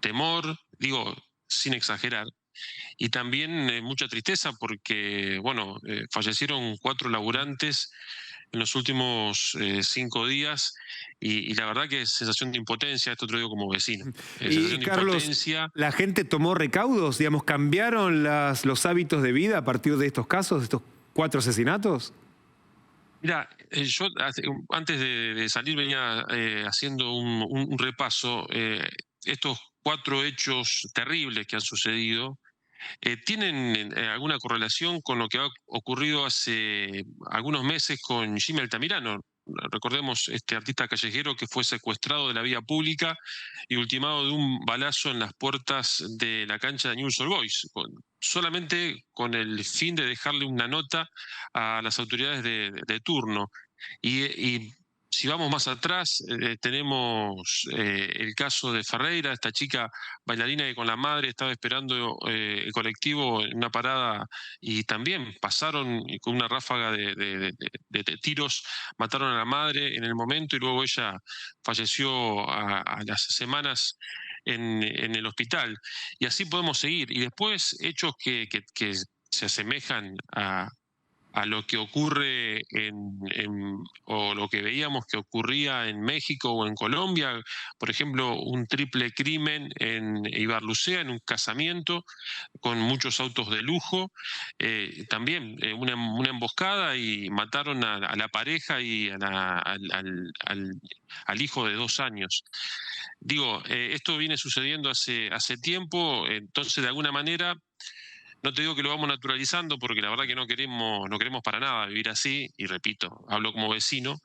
temor, digo, sin exagerar. Y también mucha tristeza porque, bueno, fallecieron 4 laburantes en los últimos 5 días y la verdad que es sensación de impotencia, esto te lo digo como vecino. Y Carlos, ¿la gente tomó recaudos? Digamos, ¿cambiaron los hábitos de vida a partir de estos casos, de estos 4 asesinatos? Mira, yo antes de salir venía haciendo un repaso. Estos 4 hechos terribles que han sucedido ¿tienen alguna correlación con lo que ha ocurrido hace algunos meses con Jimmy Altamirano? Recordemos este artista callejero que fue secuestrado de la vía pública y ultimado de un balazo en las puertas de la cancha de Newell's Old Boys, solamente con el fin de dejarle una nota a las autoridades de turno. Y si vamos más atrás, tenemos el caso de Ferreira, esta chica bailarina que con la madre estaba esperando el colectivo en una parada y también pasaron con una ráfaga de tiros, mataron a la madre en el momento y luego ella falleció a las semanas en el hospital. Y así podemos seguir. Y después hechos que se asemejan a lo que ocurre o lo que veíamos que ocurría en México o en Colombia, por ejemplo, un triple crimen en Ibarlucea, en un casamiento con muchos autos de lujo, también una emboscada y mataron a la pareja y al hijo de 2 años. Digo, esto viene sucediendo hace tiempo, entonces de alguna manera no te digo que lo vamos naturalizando porque la verdad que no queremos para nada vivir así, y repito, hablo como vecino,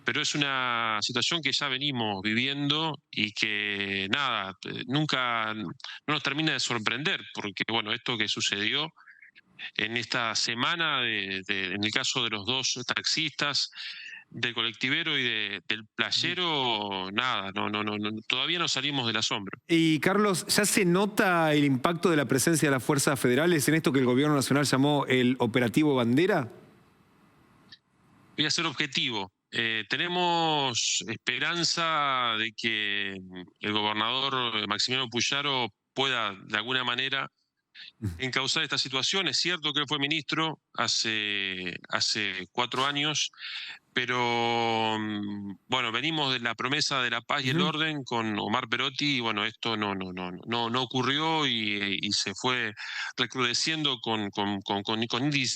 pero es una situación que ya venimos viviendo y que nada, nunca no nos termina de sorprender, porque bueno, esto que sucedió en esta semana, en el caso de los 2 taxistas, del colectivero y del playero, nada, todavía no salimos del asombro. Y Carlos, ¿ya se nota el impacto de la presencia de las fuerzas federales en esto que el gobierno nacional llamó el operativo Bandera? voy a ser objetivo. Tenemos esperanza de que el gobernador Maximiliano Puyaro pueda, de alguna manera, encauzar esta situación. Es cierto que él fue ministro hace 4 años, pero bueno, venimos de la promesa de la paz y el orden con Omar Perotti, y bueno, esto no ocurrió y se fue recrudeciendo con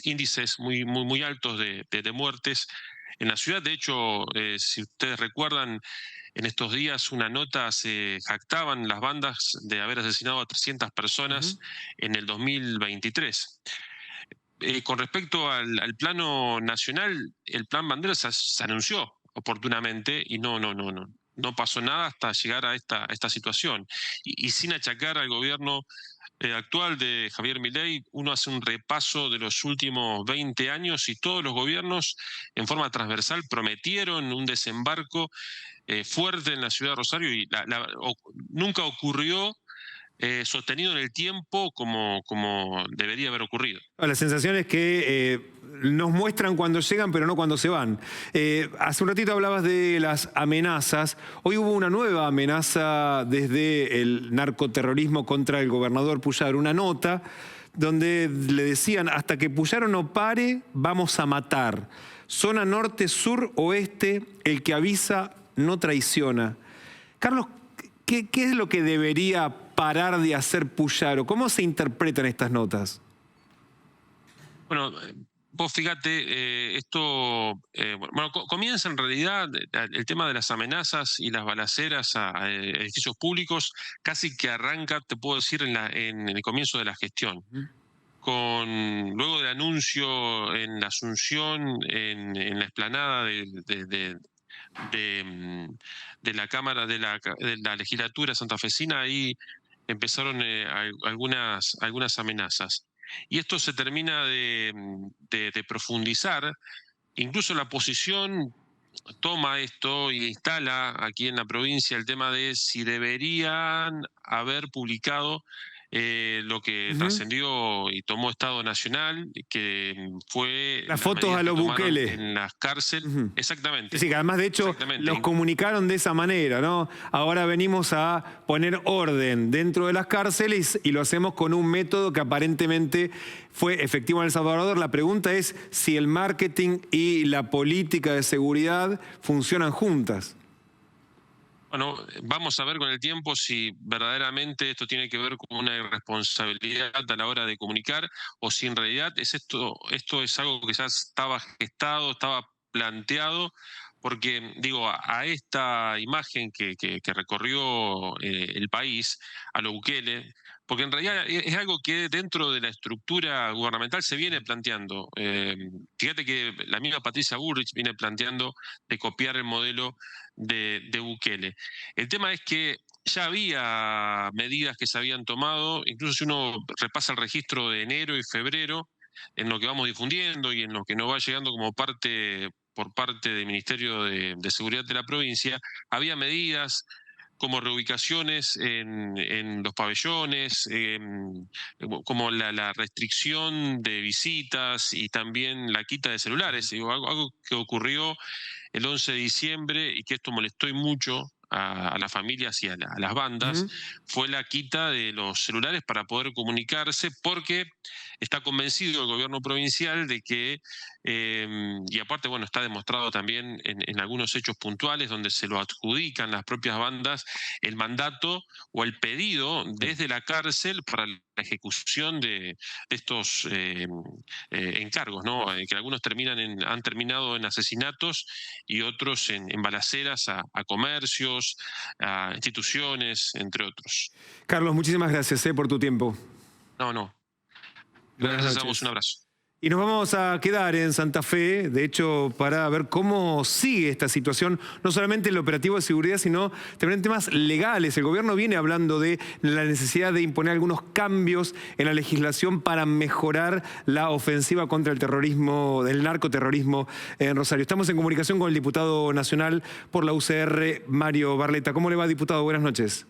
índices muy altos de muertes en la ciudad. De hecho, si ustedes recuerdan, en estos días una nota se jactaban las bandas de haber asesinado a 300 personas en el 2023. Con respecto al plano nacional, el plan Banderas se anunció oportunamente y no pasó nada hasta llegar a esta situación. Y sin achacar al gobierno actual de Javier Milei, uno hace un repaso de los últimos 20 años y todos los gobiernos en forma transversal prometieron un desembarco fuerte en la ciudad de Rosario y nunca ocurrió sostenido en el tiempo como debería haber ocurrido. La sensación es que nos muestran cuando llegan, pero no cuando se van. Hace un ratito hablabas de las amenazas. Hoy hubo una nueva amenaza desde el narcoterrorismo contra el gobernador Puyaro, una nota donde le decían: hasta que Puyaro no pare, vamos a matar. Zona norte, sur, oeste, el que avisa no traiciona. Carlos, ¿qué es lo que debería parar de hacer Puyaro? ¿Cómo se interpretan estas notas? Bueno, vos fíjate, comienza en realidad el tema de las amenazas y las balaceras a edificios públicos, casi que arranca, te puedo decir, en el comienzo de la gestión. Luego del anuncio en la Asunción, en la explanada de la Cámara de la Legislatura santafesina, ahí empezaron algunas amenazas. Y esto se termina de profundizar. Incluso la oposición toma esto y instala aquí en la provincia el tema de si deberían haber publicado lo que trascendió y tomó Estado Nacional, que fue las fotos a los Bukele en las cárceles. Exactamente. Sí, que además de hecho los comunicaron de esa manera, ¿no? Ahora venimos a poner orden dentro de las cárceles y lo hacemos con un método que aparentemente fue efectivo en El Salvador. La pregunta es si el marketing y la política de seguridad funcionan juntas. Bueno, vamos a ver con el tiempo si verdaderamente esto tiene que ver con una irresponsabilidad a la hora de comunicar o si en realidad esto es algo que ya estaba gestado, estaba planteado, porque digo, a esta imagen que recorrió el país, a lo Bukele, porque en realidad es algo que dentro de la estructura gubernamental se viene planteando. Fíjate que la misma Patricia Bullrich viene planteando de copiar el modelo de Bukele. El tema es que ya había medidas que se habían tomado, incluso si uno repasa el registro de enero y febrero, en lo que vamos difundiendo y en lo que nos va llegando como por parte del Ministerio de Seguridad de la provincia, había medidas como reubicaciones en los pabellones, como la restricción de visitas y también la quita de celulares. Algo que ocurrió el 11 de diciembre y que esto molestó mucho a las familias y a las bandas, fue la quita de los celulares para poder comunicarse, porque está convencido el gobierno provincial de que, y aparte, bueno, está demostrado también en algunos hechos puntuales donde se lo adjudican las propias bandas, el mandato o el pedido desde la cárcel para la ejecución de estos encargos, ¿no? Que algunos han terminado en asesinatos y otros en balaceras a comercios, a instituciones, entre otros. Carlos, muchísimas gracias por tu tiempo. No. Gracias a vos, un abrazo. Y nos vamos a quedar en Santa Fe, de hecho, para ver cómo sigue esta situación, no solamente en el operativo de seguridad, sino también en temas legales. El gobierno viene hablando de la necesidad de imponer algunos cambios en la legislación para mejorar la ofensiva contra el terrorismo, el narcoterrorismo en Rosario. Estamos en comunicación con el diputado nacional por la UCR, Mario Barletta. ¿Cómo le va, diputado? Buenas noches.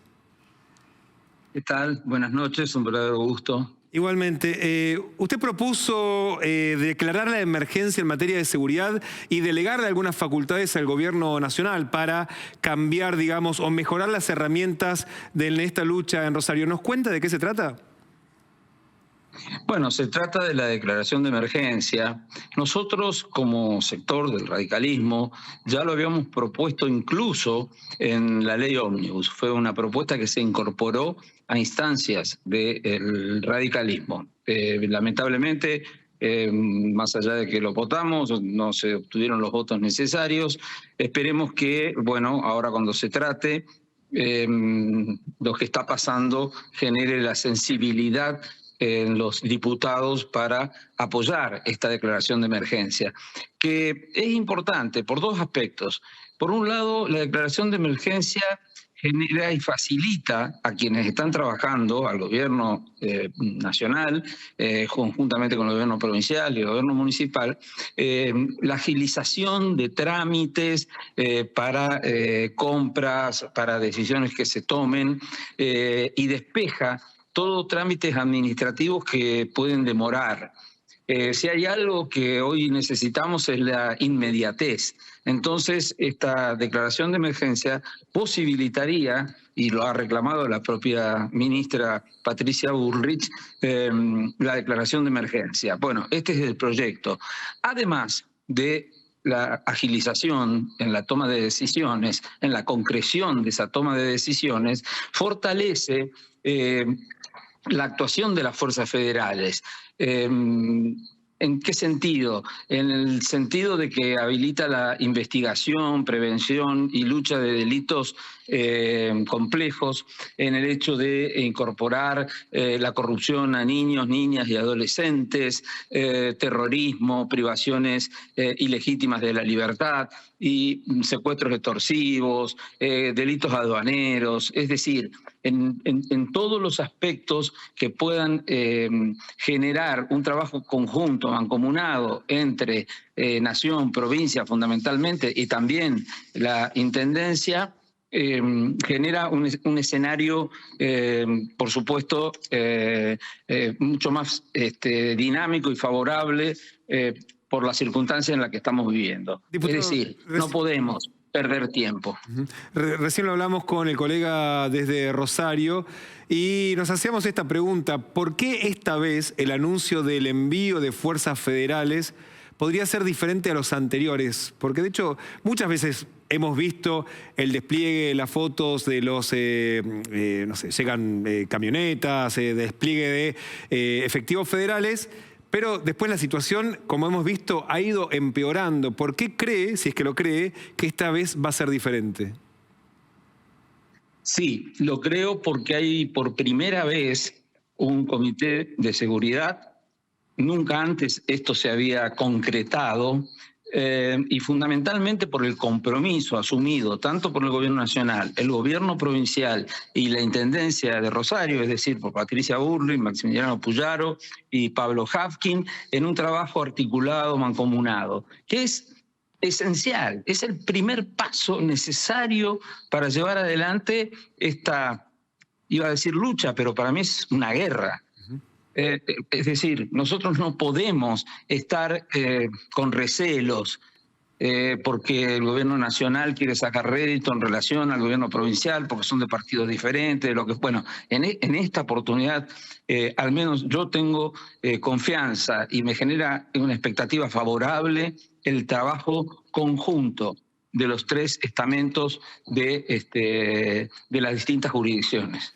¿Qué tal? Buenas noches, un verdadero gusto. Igualmente, usted propuso declarar la emergencia en materia de seguridad y delegarle algunas facultades al gobierno nacional para cambiar, digamos, o mejorar las herramientas de esta lucha en Rosario. ¿Nos cuenta de qué se trata? Bueno, se trata de la declaración de emergencia. Nosotros, como sector del radicalismo, ya lo habíamos propuesto incluso en la ley Ómnibus. Fue una propuesta que se incorporó a instancias del radicalismo. Lamentablemente, más allá de que lo votamos, no se obtuvieron los votos necesarios. Esperemos que, bueno, ahora cuando se trate, lo que está pasando genere la sensibilidad en los diputados para apoyar esta declaración de emergencia, que es importante por dos aspectos. Por un lado, la declaración de emergencia genera y facilita a quienes están trabajando, al gobierno nacional, conjuntamente con el gobierno provincial y el gobierno municipal, la agilización de trámites para compras, para decisiones que se tomen, y despeja todos trámites administrativos que pueden demorar. Si hay algo que hoy necesitamos es la inmediatez. Entonces, esta declaración de emergencia posibilitaría, y lo ha reclamado la propia ministra Patricia Bullrich, la declaración de emergencia. Bueno, este es el proyecto. Además de la agilización en la toma de decisiones, en la concreción de esa toma de decisiones, fortalece la actuación de las fuerzas federales. ¿En qué sentido? En el sentido de que habilita la investigación, prevención y lucha de delitos complejos, en el hecho de incorporar la corrupción a niños, niñas y adolescentes, terrorismo, privaciones ilegítimas de la libertad y secuestros extorsivos, delitos aduaneros, es decir, en todos los aspectos que puedan generar un trabajo conjunto, mancomunado entre nación, provincia fundamentalmente y también la intendencia, genera un escenario, por supuesto, mucho más dinámico y favorable por la circunstancia en la que estamos viviendo. Diputado, es decir, no podemos perder tiempo. Recién lo hablamos con el colega desde Rosario y nos hacíamos esta pregunta: ¿por qué esta vez el anuncio del envío de fuerzas federales podría ser diferente a los anteriores? Porque de hecho muchas veces hemos visto el despliegue, las fotos de los, no sé, llegan camionetas, despliegue de efectivos federales, pero después la situación, como hemos visto, ha ido empeorando. ¿Por qué cree, si es que lo cree, que esta vez va a ser diferente? Sí, lo creo porque hay por primera vez un comité de seguridad. Nunca antes esto se había concretado y fundamentalmente por el compromiso asumido tanto por el gobierno nacional, el gobierno provincial y la intendencia de Rosario, es decir, por Patricia Bullrich, Maximiliano Puyaro y Pablo Hafkin, en un trabajo articulado, mancomunado, que es esencial, es el primer paso necesario para llevar adelante esta, iba a decir lucha, pero para mí es una guerra. Es decir, nosotros no podemos estar con recelos porque el gobierno nacional quiere sacar rédito en relación al gobierno provincial, porque son de partidos diferentes. Bueno, en esta oportunidad, al menos yo tengo confianza y me genera una expectativa favorable el trabajo conjunto de los tres estamentos de las distintas jurisdicciones.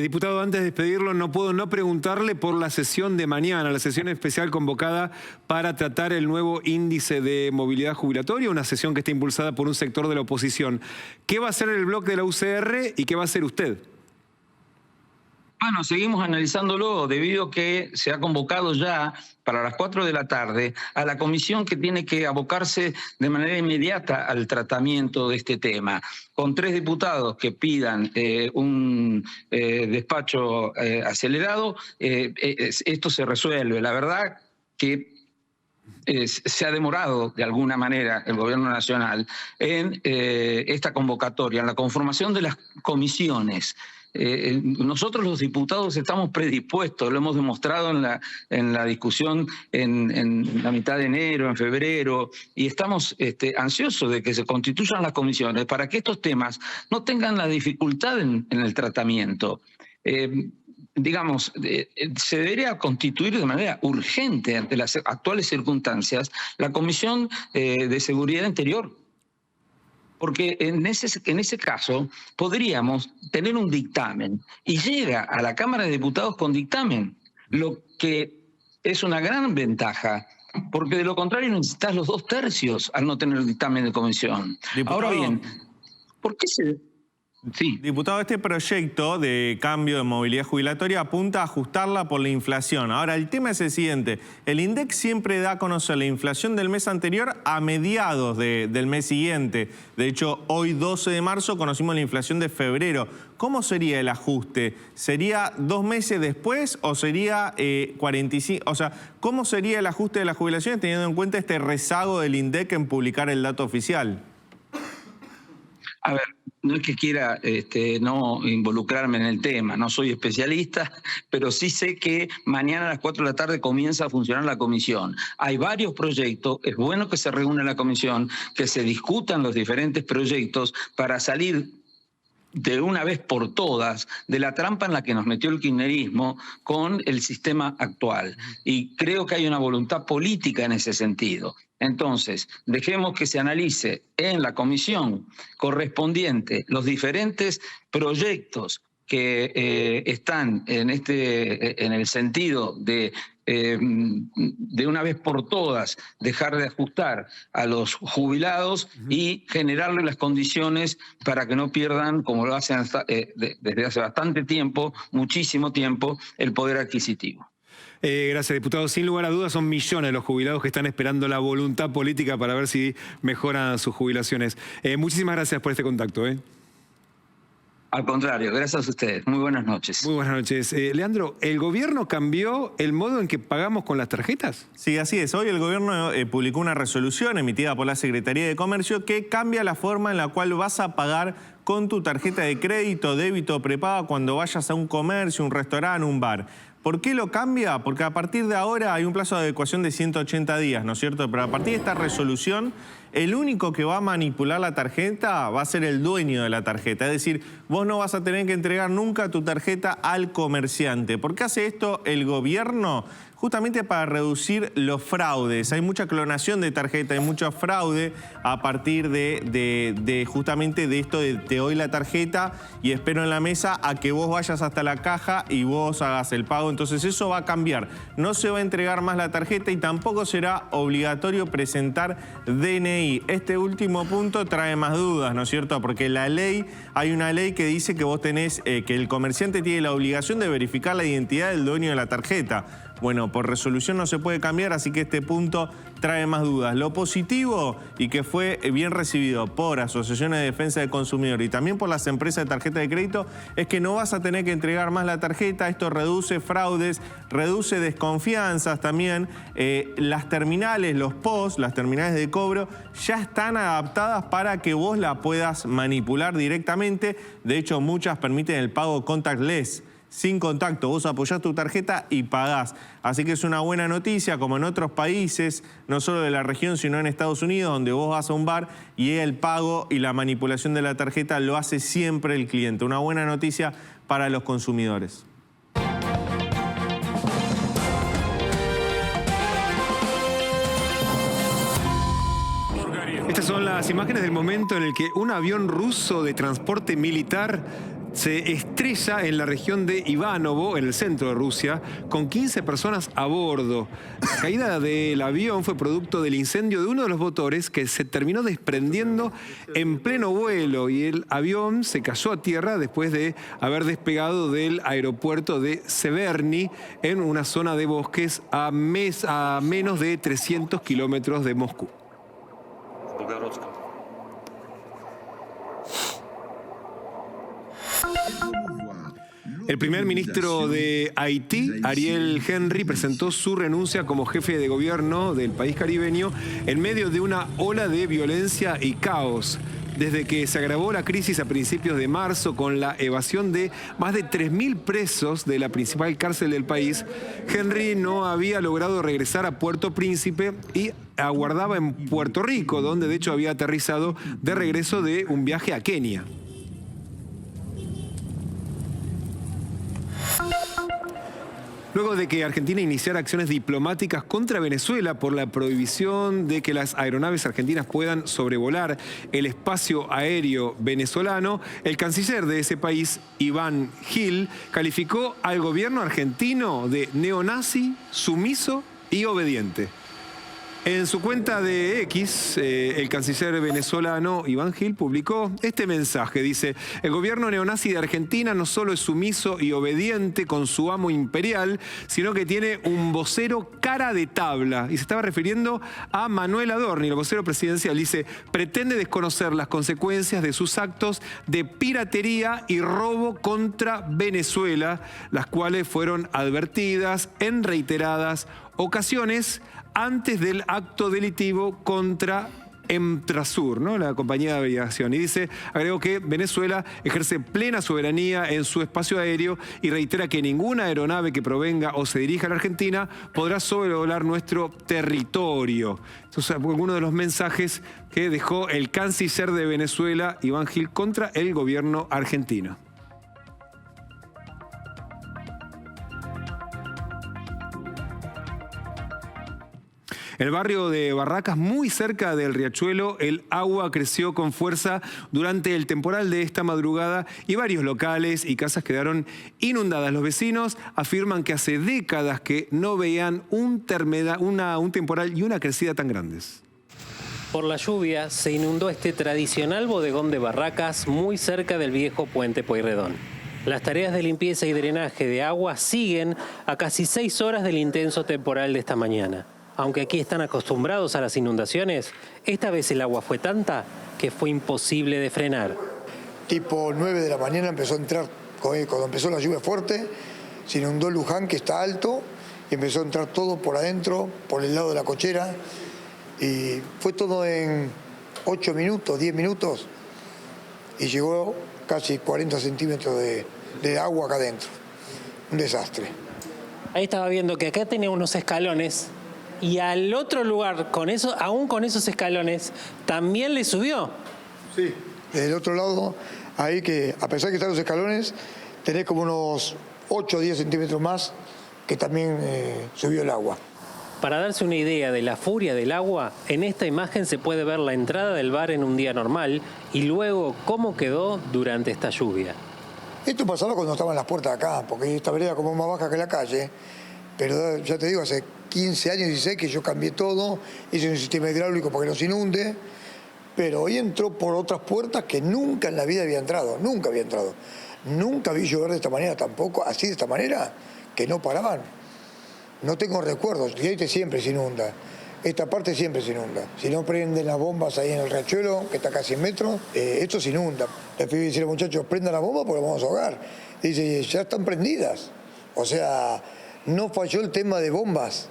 Diputado, antes de despedirlo, no puedo no preguntarle por la sesión de mañana, la sesión especial convocada para tratar el nuevo índice de movilidad jubilatoria, una sesión que está impulsada por un sector de la oposición. ¿Qué va a hacer el bloque de la UCR y qué va a hacer usted? Bueno, seguimos analizándolo debido a que se ha convocado ya para las 4 de la tarde a la comisión que tiene que abocarse de manera inmediata al tratamiento de este tema, con 3 diputados que pidan un despacho acelerado. Esto se resuelve. La verdad que se ha demorado de alguna manera el gobierno nacional en esta convocatoria, en la conformación de las comisiones. nosotros los diputados estamos predispuestos, lo hemos demostrado en la discusión en la mitad de enero, en febrero, y estamos ansiosos de que se constituyan las comisiones para que estos temas no tengan la dificultad en el tratamiento. Digamos, se debería constituir de manera urgente ante las actuales circunstancias la Comisión de Seguridad Interior. Porque en ese caso podríamos tener un dictamen y llega a la Cámara de Diputados con dictamen, lo que es una gran ventaja, porque de lo contrario necesitas los 2/3 al no tener el dictamen de comisión. Diputado, ahora bien, ¿por qué se...? Sí. Diputado, este proyecto de cambio de movilidad jubilatoria apunta a ajustarla por la inflación. Ahora, el tema es el siguiente. El INDEC siempre da a conocer la inflación del mes anterior a mediados del mes siguiente. De hecho, hoy 12 de marzo conocimos la inflación de febrero. ¿Cómo sería el ajuste? ¿Sería 2 meses después o sería 45? O sea, ¿cómo sería el ajuste de las jubilaciones teniendo en cuenta este rezago del INDEC en publicar el dato oficial? A ver, no es que quiera no involucrarme en el tema, no soy especialista, pero sí sé que mañana a las 4 de la tarde comienza a funcionar la comisión. Hay varios proyectos, es bueno que se reúna la comisión, que se discutan los diferentes proyectos para salir de una vez por todas de la trampa en la que nos metió el kirchnerismo con el sistema actual. Y creo que hay una voluntad política en ese sentido. Entonces, dejemos que se analice en la comisión correspondiente los diferentes proyectos que están en el sentido de una vez por todas dejar de ajustar a los jubilados y generarle las condiciones para que no pierdan, como lo hacen desde hace bastante tiempo, muchísimo tiempo, el poder adquisitivo. Gracias, diputado. Sin lugar a dudas son millones los jubilados que están esperando la voluntad política para ver si mejoran sus jubilaciones. Muchísimas gracias por este contacto. Al contrario, gracias a ustedes. Muy buenas noches. Muy buenas noches. Leandro, ¿el gobierno cambió el modo en que pagamos con las tarjetas? Sí, así es. Hoy el gobierno publicó una resolución emitida por la Secretaría de Comercio que cambia la forma en la cual vas a pagar con tu tarjeta de crédito, débito o prepaga cuando vayas a un comercio, un restaurante, un bar. ¿Por qué lo cambia? Porque a partir de ahora hay un plazo de adecuación de 180 días, ¿no es cierto? Pero a partir de esta resolución, el único que va a manipular la tarjeta va a ser el dueño de la tarjeta. Es decir, vos no vas a tener que entregar nunca tu tarjeta al comerciante. ¿Por qué hace esto el gobierno? Justamente para reducir los fraudes. Hay mucha clonación de tarjeta, hay mucho fraude a partir justamente de esto de te doy la tarjeta y espero en la mesa a que vos vayas hasta la caja y vos hagas el pago. Entonces eso va a cambiar. No se va a entregar más la tarjeta y tampoco será obligatorio presentar DNI. Este último punto trae más dudas, ¿no es cierto? Porque hay una ley que dice que vos tenés, que el comerciante tiene la obligación de verificar la identidad del dueño de la tarjeta. Bueno, por resolución no se puede cambiar, así que este punto trae más dudas. Lo positivo, y que fue bien recibido por asociaciones de defensa del consumidor y también por las empresas de tarjeta de crédito, es que no vas a tener que entregar más la tarjeta. Esto reduce fraudes, reduce desconfianzas también. Las terminales, los POS, las terminales de cobro, ya están adaptadas para que vos la puedas manipular directamente. De hecho, muchas permiten el pago contactless. Sin contacto, vos apoyás tu tarjeta y pagás. Así que es una buena noticia, como en otros países, no solo de la región, sino en Estados Unidos, donde vos vas a un bar y el pago y la manipulación de la tarjeta lo hace siempre el cliente. Una buena noticia para los consumidores. Estas son las imágenes del momento en el que un avión ruso de transporte militar se estrella en la región de Ivanovo, en el centro de Rusia, con 15 personas a bordo. La caída del avión fue producto del incendio de uno de los motores que se terminó desprendiendo en pleno vuelo y el avión se cayó a tierra después de haber despegado del aeropuerto de Severny en una zona de bosques a menos de 300 kilómetros de Moscú. El primer ministro de Haití, Ariel Henry, presentó su renuncia como jefe de gobierno del país caribeño en medio de una ola de violencia y caos. Desde que se agravó la crisis a principios de marzo con la evasión de más de 3.000 presos de la principal cárcel del país, Henry no había logrado regresar a Puerto Príncipe y aguardaba en Puerto Rico, donde de hecho había aterrizado de regreso de un viaje a Kenia. Luego de que Argentina iniciara acciones diplomáticas contra Venezuela por la prohibición de que las aeronaves argentinas puedan sobrevolar el espacio aéreo venezolano, el canciller de ese país, Iván Gil, calificó al gobierno argentino de neonazi, sumiso y obediente. En su cuenta de X, el canciller venezolano Iván Gil publicó este mensaje. Dice: el gobierno neonazi de Argentina no solo es sumiso y obediente con su amo imperial, sino que tiene un vocero cara de tabla. Y se estaba refiriendo a Manuel Adorni, el vocero presidencial. Dice: pretende desconocer las consecuencias de sus actos de piratería y robo contra Venezuela, las cuales fueron advertidas en reiteradas ocasiones antes del acto delictivo contra Emtrasur, ¿no?, la compañía de aviación. Y dice, agregó que Venezuela ejerce plena soberanía en su espacio aéreo y reitera que ninguna aeronave que provenga o se dirija a la Argentina podrá sobrevolar nuestro territorio. Estos son algunos de los mensajes que dejó el canciller de Venezuela, Iván Gil, contra el gobierno argentino. El barrio de Barracas, muy cerca del riachuelo, el agua creció con fuerza durante el temporal de esta madrugada y varios locales y casas quedaron inundadas. Los vecinos afirman que hace décadas que no veían un temporal y una crecida tan grandes. Por la lluvia se inundó este tradicional bodegón de Barracas muy cerca del viejo puente Pueyrredón. Las tareas de limpieza y drenaje de agua siguen a casi 6 horas del intenso temporal de esta mañana. Aunque aquí están acostumbrados a las inundaciones, esta vez el agua fue tanta que fue imposible de frenar. Tipo 9 de la mañana empezó a entrar, cuando empezó la lluvia fuerte, se inundó Luján, que está alto, y empezó a entrar todo por adentro, por el lado de la cochera, y fue todo en 8 minutos, 10 minutos, y llegó casi 40 centímetros de agua acá adentro. Un desastre. Ahí estaba viendo que acá tenía unos escalones, y al otro lugar, aún con esos escalones, también le subió. Sí, del otro lado, ahí que a pesar que están los escalones, tenés como unos 8 o 10 centímetros más que también subió el agua. Para darse una idea de la furia del agua, en esta imagen se puede ver la entrada del bar en un día normal y luego cómo quedó durante esta lluvia. Esto pasaba cuando estaban las puertas acá, porque esta vereda como más baja que la calle, pero ya te digo, hace 15 años, 16, que yo cambié todo, hice un sistema hidráulico para que no se inunde, pero hoy entró por otras puertas que nunca en la vida había entrado, nunca había entrado. Nunca vi llover de esta manera tampoco, así de esta manera, que no paraban. No tengo recuerdos, y ahí siempre se inunda. Esta parte siempre se inunda. Si no prenden las bombas ahí en el riachuelo, que está a casi 100 metros, esto se inunda. Le pido decirle, muchachos, prendan las bombas porque vamos a ahogar. Y dice, ya están prendidas. O sea, no falló el tema de bombas.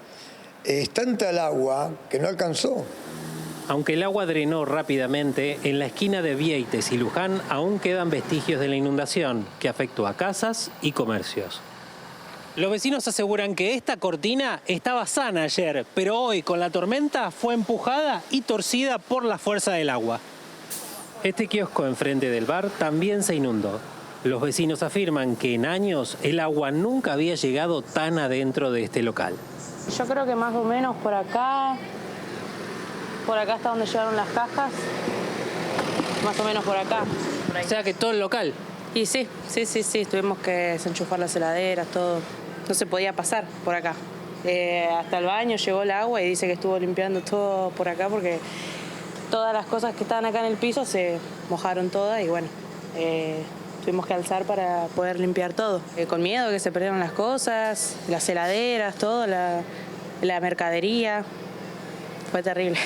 Es tanta el agua que no alcanzó. Aunque el agua drenó rápidamente, en la esquina de Vieites y Luján aún quedan vestigios de la inundación que afectó a casas y comercios. Los vecinos aseguran que esta cortina estaba sana ayer, pero hoy con la tormenta fue empujada y torcida por la fuerza del agua. Este kiosco enfrente del bar también se inundó. Los vecinos afirman que en años el agua nunca había llegado tan adentro de este local. Yo creo que más o menos por acá está donde llegaron las cajas, más o menos por acá. O sea que todo el local. Y sí, tuvimos que desenchufar las heladeras, todo. No se podía pasar por acá. Hasta el baño llegó el agua y dice que estuvo limpiando todo por acá porque todas las cosas que estaban acá en el piso se mojaron todas y bueno, tuvimos que alzar para poder limpiar todo. Con miedo que se perdieron las cosas, las heladeras, todo, la mercadería. Fue terrible.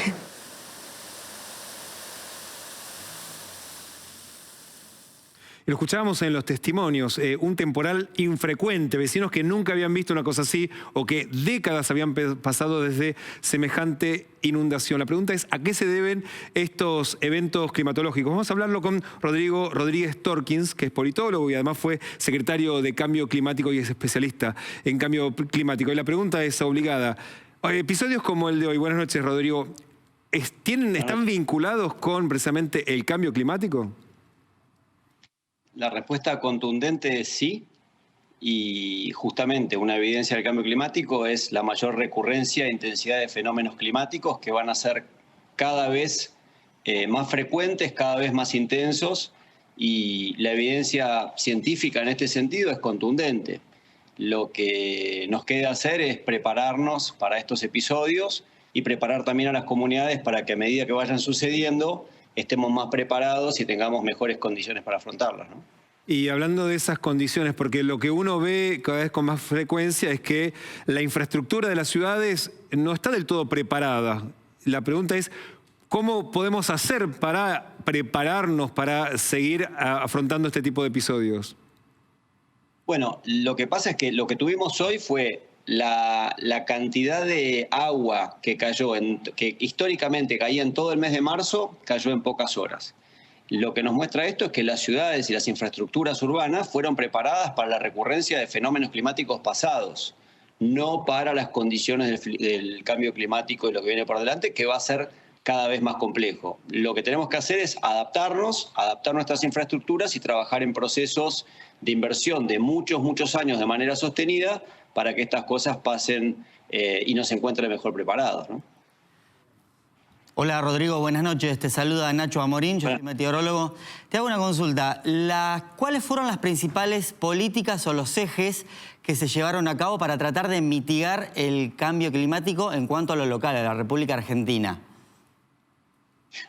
Lo escuchábamos en los testimonios, un temporal infrecuente, vecinos que nunca habían visto una cosa así o que décadas habían pasado desde semejante inundación. La pregunta es, ¿a qué se deben estos eventos climatológicos? Vamos a hablarlo con Rodrigo Rodríguez Torkins, que es politólogo y además fue secretario de Cambio Climático y es especialista en cambio climático. Y la pregunta es obligada. Episodios como el de hoy, buenas noches, Rodrigo, ¿están vinculados con precisamente el cambio climático? La respuesta contundente es sí, y justamente una evidencia del cambio climático es la mayor recurrencia e intensidad de fenómenos climáticos que van a ser cada vez más frecuentes, cada vez más intensos, y la evidencia científica en este sentido es contundente. Lo que nos queda hacer es prepararnos para estos episodios y preparar también a las comunidades para que a medida que vayan sucediendo estemos más preparados y tengamos mejores condiciones para afrontarlas, ¿no? Y hablando de esas condiciones, porque lo que uno ve cada vez con más frecuencia es que la infraestructura de las ciudades no está del todo preparada. La pregunta es, ¿cómo podemos hacer para prepararnos para seguir afrontando este tipo de episodios? Bueno, lo que pasa es que lo que tuvimos hoy fue la cantidad de agua que cayó, que históricamente caía en todo el mes de marzo, cayó en pocas horas. Lo que nos muestra esto es que las ciudades y las infraestructuras urbanas fueron preparadas para la recurrencia de fenómenos climáticos pasados, no para las condiciones del cambio climático y lo que viene por delante, que va a ser cada vez más complejo. Lo que tenemos que hacer es adaptar nuestras infraestructuras y trabajar en procesos de inversión de muchos años de manera sostenida para que estas cosas pasen y nos encuentren mejor preparados, ¿no? Hola Rodrigo, buenas noches. Te saluda Nacho Amorín, yo soy meteorólogo. Te hago una consulta. ¿Cuáles fueron las principales políticas o los ejes que se llevaron a cabo para tratar de mitigar el cambio climático en cuanto a lo local, a la República Argentina?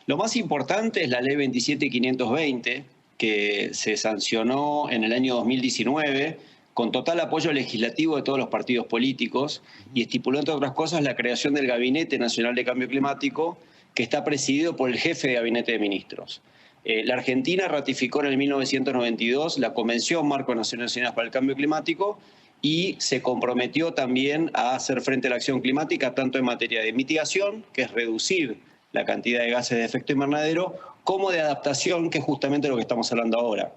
Lo más importante es la Ley 27520, que se sancionó en el año 2019 con total apoyo legislativo de todos los partidos políticos y estipuló, entre otras cosas, la creación del Gabinete Nacional de Cambio Climático, que está presidido por el jefe de Gabinete de Ministros. La Argentina ratificó en el 1992 la Convención Marco de Naciones Unidas para el Cambio Climático y se comprometió también a hacer frente a la acción climática tanto en materia de mitigación, que es reducir la cantidad de gases de efecto invernadero, como de adaptación, que es justamente lo que estamos hablando ahora.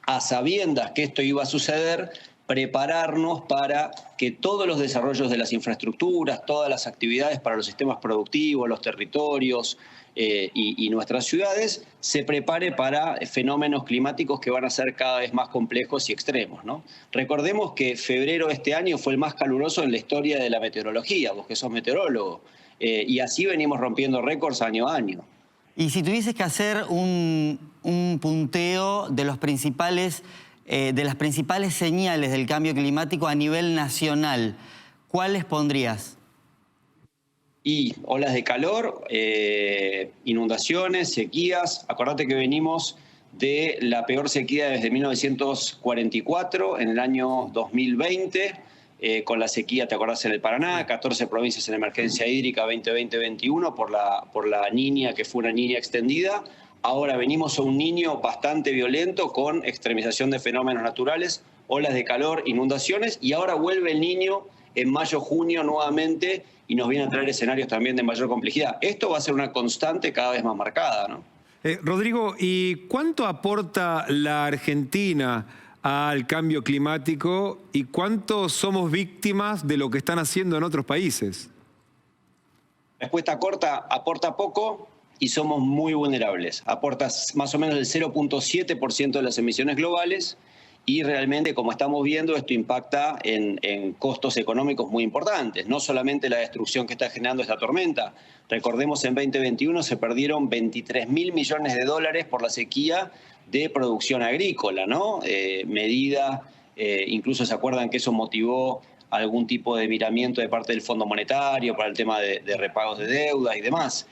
A sabiendas que esto iba a suceder, prepararnos para que todos los desarrollos de las infraestructuras, todas las actividades para los sistemas productivos, los territorios y nuestras ciudades, se prepare para fenómenos climáticos que van a ser cada vez más complejos y extremos, ¿no? Recordemos que febrero de este año fue el más caluroso en la historia de la meteorología, vos que sos meteorólogo, y así venimos rompiendo récords año a año. Y si tuvieses que hacer un punteo de las principales señales del cambio climático a nivel nacional, ¿cuáles pondrías? Y olas de calor, inundaciones, sequías. Acordate que venimos de la peor sequía desde 1944, en el año 2020, con la sequía, ¿te acordás? En el Paraná, 14 provincias en emergencia hídrica 2020-21 por la Niña, que fue una Niña extendida. Ahora venimos a un Niño bastante violento con extremización de fenómenos naturales, olas de calor, inundaciones, y ahora vuelve el Niño en mayo, junio nuevamente y nos viene a traer escenarios también de mayor complejidad. Esto va a ser una constante cada vez más marcada, ¿no? Rodrigo, ¿y cuánto aporta la Argentina al cambio climático y cuánto somos víctimas de lo que están haciendo en otros países? Respuesta corta, aporta poco y somos muy vulnerables. Aporta más o menos el 0.7% de las emisiones globales y realmente, como estamos viendo, esto impacta en costos económicos muy importantes. No solamente la destrucción que está generando esta tormenta. Recordemos, en 2021 se perdieron 23.000 millones de dólares por la sequía de producción agrícola, ¿no? Incluso se acuerdan que eso motivó algún tipo de miramiento de parte del Fondo Monetario para el tema de repagos de deudas y demás.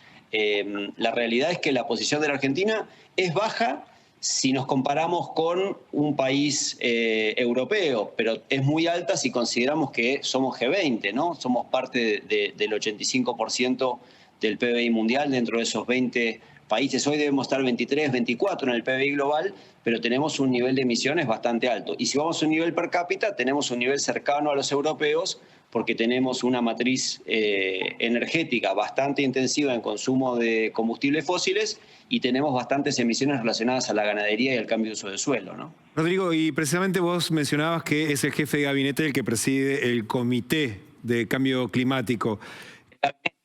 La realidad es que la posición de la Argentina es baja si nos comparamos con un país europeo, pero es muy alta si consideramos que somos G20, ¿no? Somos parte del 85% del PBI mundial dentro de esos 20 países hoy debemos estar 23, 24 en el PBI global, pero tenemos un nivel de emisiones bastante alto. Y si vamos a un nivel per cápita, tenemos un nivel cercano a los europeos, porque tenemos una matriz energética bastante intensiva en consumo de combustibles fósiles y tenemos bastantes emisiones relacionadas a la ganadería y al cambio de uso del suelo, ¿no? Rodrigo, y precisamente vos mencionabas que es el jefe de gabinete el que preside el Comité de Cambio Climático.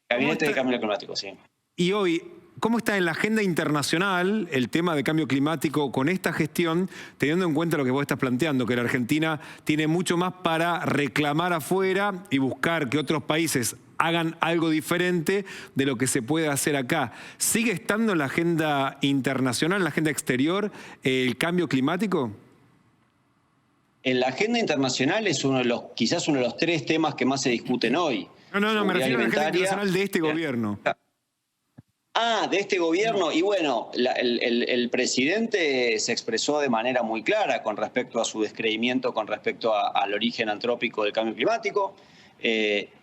Gabinete de Cambio Climático, sí. Y hoy, ¿cómo está en la agenda internacional el tema de cambio climático con esta gestión, teniendo en cuenta lo que vos estás planteando, que la Argentina tiene mucho más para reclamar afuera y buscar que otros países hagan algo diferente de lo que se puede hacer acá? ¿Sigue estando en la agenda internacional, en la agenda exterior, el cambio climático? En la agenda internacional es quizás uno de los 3 temas que más se discuten hoy. No, me refiero a la agenda internacional de este gobierno. De este gobierno. Y bueno, el presidente se expresó de manera muy clara con respecto a su descreimiento, con respecto al origen antrópico del cambio climático.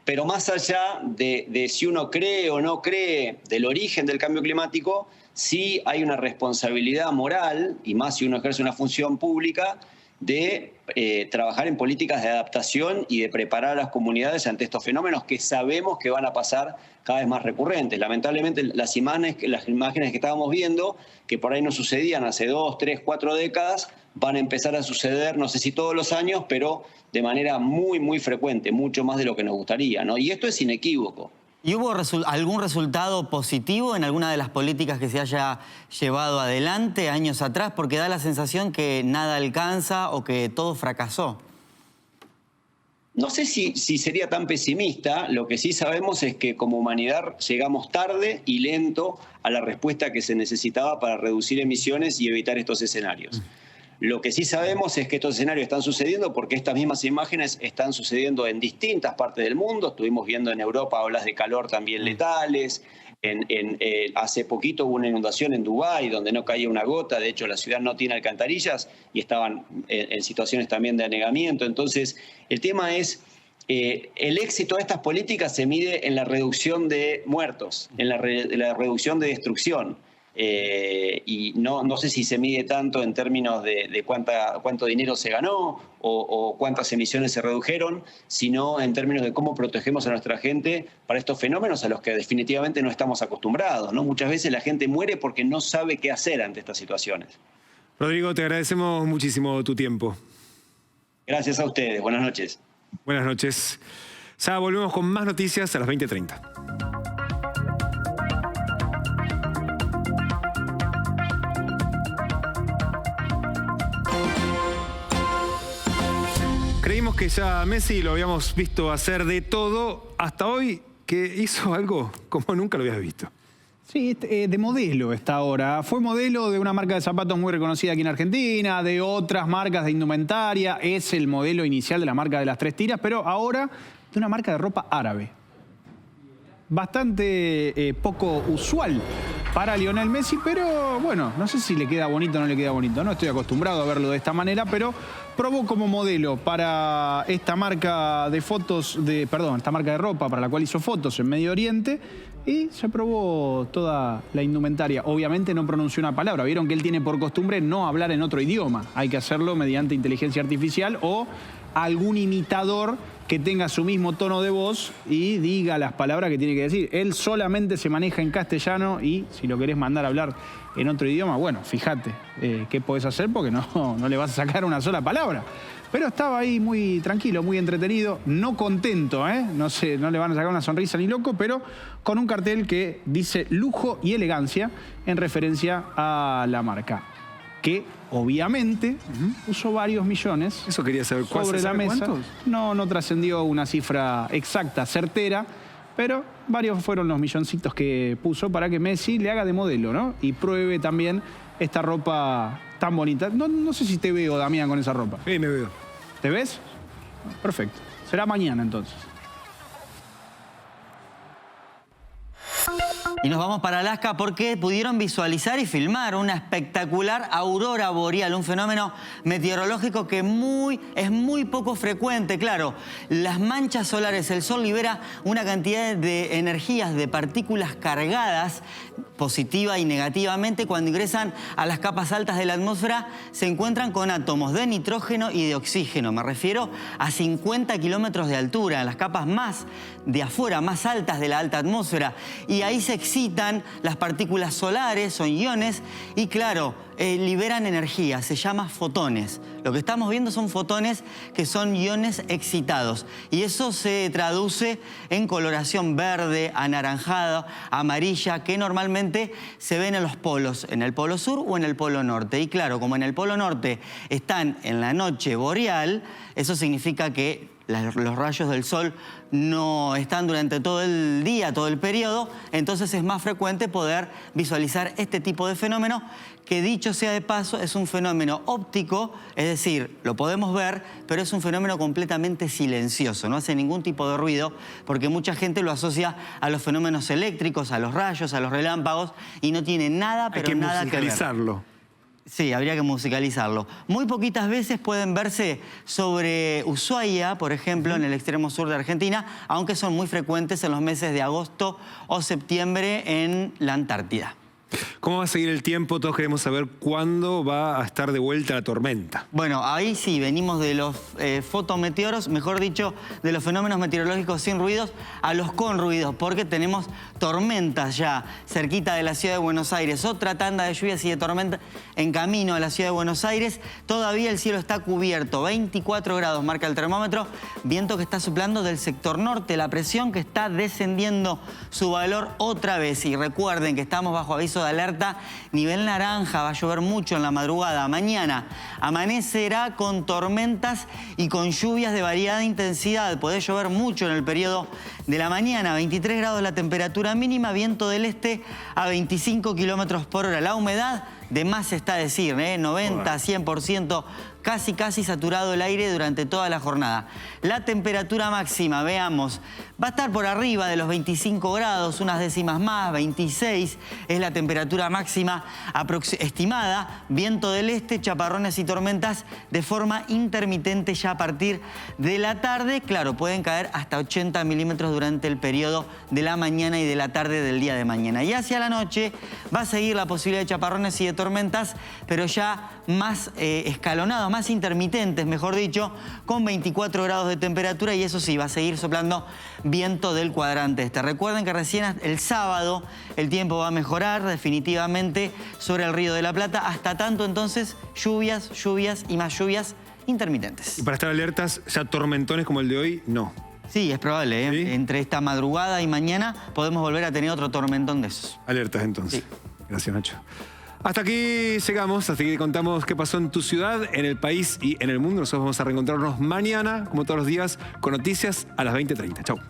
Pero más allá de si uno cree o no cree del origen del cambio climático, sí hay una responsabilidad moral, y más si uno ejerce una función pública, de trabajar en políticas de adaptación y de preparar a las comunidades ante estos fenómenos que sabemos que van a pasar cada vez más recurrentes. Lamentablemente las imágenes que estábamos viendo, que por ahí no sucedían hace 2, 3, 4 décadas, van a empezar a suceder, no sé si todos los años, pero de manera muy, muy frecuente, mucho más de lo que nos gustaría, ¿no? Y esto es inequívoco. ¿Y hubo algún resultado positivo en alguna de las políticas que se haya llevado adelante años atrás? Porque da la sensación que nada alcanza o que todo fracasó. No sé si sería tan pesimista. Lo que sí sabemos es que como humanidad llegamos tarde y lento a la respuesta que se necesitaba para reducir emisiones y evitar estos escenarios. Lo que sí sabemos es que estos escenarios están sucediendo porque estas mismas imágenes están sucediendo en distintas partes del mundo. Estuvimos viendo en Europa olas de calor también letales. Hace poquito hubo una inundación en Dubái donde no caía una gota. De hecho, la ciudad no tiene alcantarillas y estaban en situaciones también de anegamiento. Entonces, el tema es, el éxito de estas políticas se mide en la reducción de muertos, en la reducción de destrucción. Y no sé si se mide tanto en términos de cuánto dinero se ganó o cuántas emisiones se redujeron, sino en términos de cómo protegemos a nuestra gente para estos fenómenos a los que definitivamente no estamos acostumbrados, ¿no? Muchas veces la gente muere porque no sabe qué hacer ante estas situaciones. Rodrigo, te agradecemos muchísimo tu tiempo. Gracias a ustedes. Buenas noches. Buenas noches. Ya volvemos con más noticias a las 20:30. Creímos que ya Messi lo habíamos visto hacer de todo hasta hoy, que hizo algo como nunca lo habías visto. Sí, de modelo está ahora. Fue modelo de una marca de zapatos muy reconocida aquí en Argentina, de otras marcas de indumentaria. Es el modelo inicial de la marca de las 3 tiras, pero ahora de una marca de ropa árabe. Bastante poco usual para Lionel Messi, pero bueno, no sé si le queda bonito o no le queda bonito. No estoy acostumbrado a verlo de esta manera, pero probó como modelo para esta marca de esta marca de ropa para la cual hizo fotos en Medio Oriente y se probó toda la indumentaria. Obviamente no pronunció una palabra. Vieron que él tiene por costumbre no hablar en otro idioma. Hay que hacerlo mediante inteligencia artificial o algún imitador que tenga su mismo tono de voz y diga las palabras que tiene que decir. Él solamente se maneja en castellano y si lo querés mandar a hablar en otro idioma, bueno, fíjate qué podés hacer porque no le vas a sacar una sola palabra. Pero estaba ahí muy tranquilo, muy entretenido, no contento, no le van a sacar una sonrisa ni loco, pero con un cartel que dice lujo y elegancia en referencia a la marca, que obviamente puso varios millones. Eso quería saber, sobre la mesa. ¿Cuántos? No trascendió una cifra exacta, certera, pero varios fueron los milloncitos que puso para que Messi le haga de modelo, ¿no? Y pruebe también esta ropa tan bonita. No sé si te veo, Damián, con esa ropa. Sí, me veo. ¿Te ves? Perfecto. Será mañana entonces. Y nos vamos para Alaska porque pudieron visualizar y filmar una espectacular aurora boreal, un fenómeno meteorológico que es muy poco frecuente. Claro, las manchas solares, el sol libera una cantidad de energías, de partículas cargadas, positiva y negativamente. Cuando ingresan a las capas altas de la atmósfera, se encuentran con átomos de nitrógeno y de oxígeno. Me refiero a 50 kilómetros de altura, en las capas más de afuera, más altas de la alta atmósfera. Y ahí se excitan las partículas solares, son iones, y claro, liberan energía, se llama fotones. Lo que estamos viendo son fotones que son iones excitados. Y eso se traduce en coloración verde, anaranjada, amarilla, que normalmente se ven en los polos, en el polo sur o en el polo norte. Y claro, como en el polo norte están en la noche boreal, eso significa que los rayos del sol no están durante todo el día, todo el periodo, entonces es más frecuente poder visualizar este tipo de fenómeno, que dicho sea de paso, es un fenómeno óptico, es decir, lo podemos ver, pero es un fenómeno completamente silencioso, no hace ningún tipo de ruido, porque mucha gente lo asocia a los fenómenos eléctricos, a los rayos, a los relámpagos, y no tiene nada, pero nada que ver. Hay que musicalizarlo. Sí, habría que musicalizarlo. Muy poquitas veces pueden verse sobre Ushuaia, por ejemplo, en el extremo sur de Argentina, aunque son muy frecuentes en los meses de agosto o septiembre en la Antártida. ¿Cómo va a seguir el tiempo? Todos queremos saber cuándo va a estar de vuelta la tormenta. Bueno, ahí sí, venimos de los fotometeoros, mejor dicho, de los fenómenos meteorológicos sin ruidos a los con ruidos, porque tenemos tormentas ya cerquita de la ciudad de Buenos Aires. Otra tanda de lluvias y de tormenta en camino a la ciudad de Buenos Aires. Todavía el cielo está cubierto, 24 grados marca el termómetro, viento que está soplando del sector norte, la presión que está descendiendo su valor otra vez. Y recuerden que estamos bajo aviso de alerta nivel naranja, va a llover mucho en la madrugada. Mañana amanecerá con tormentas y con lluvias de variada intensidad. Puede llover mucho en el periodo de la mañana, 23 grados la temperatura mínima, viento del este a 25 kilómetros por hora. La humedad, de más está decir, 90, 100%, casi saturado el aire durante toda la jornada. La temperatura máxima, veamos, va a estar por arriba de los 25 grados, unas décimas más, 26 es la temperatura máxima estimada. Viento del este, chaparrones y tormentas de forma intermitente ya a partir de la tarde. Claro, pueden caer hasta 80 milímetros durante el periodo de la mañana y de la tarde del día de mañana. Y hacia la noche va a seguir la posibilidad de chaparrones y de tormentas, pero ya más escalonados, más intermitentes, mejor dicho, con 24 grados de temperatura, y eso sí, va a seguir soplando viento del cuadrante este. Recuerden que recién el sábado el tiempo va a mejorar definitivamente sobre el Río de la Plata, hasta tanto entonces lluvias y más lluvias intermitentes. Y para estar alertas, ya tormentones como el de hoy, no. Sí, es probable, ¿Sí? Entre esta madrugada y mañana podemos volver a tener otro tormentón de esos. Alertas entonces. Sí. Gracias, Nacho. Hasta aquí llegamos, hasta aquí contamos qué pasó en tu ciudad, en el país y en el mundo. Nosotros vamos a reencontrarnos mañana, como todos los días, con noticias a las 20:30. Chau.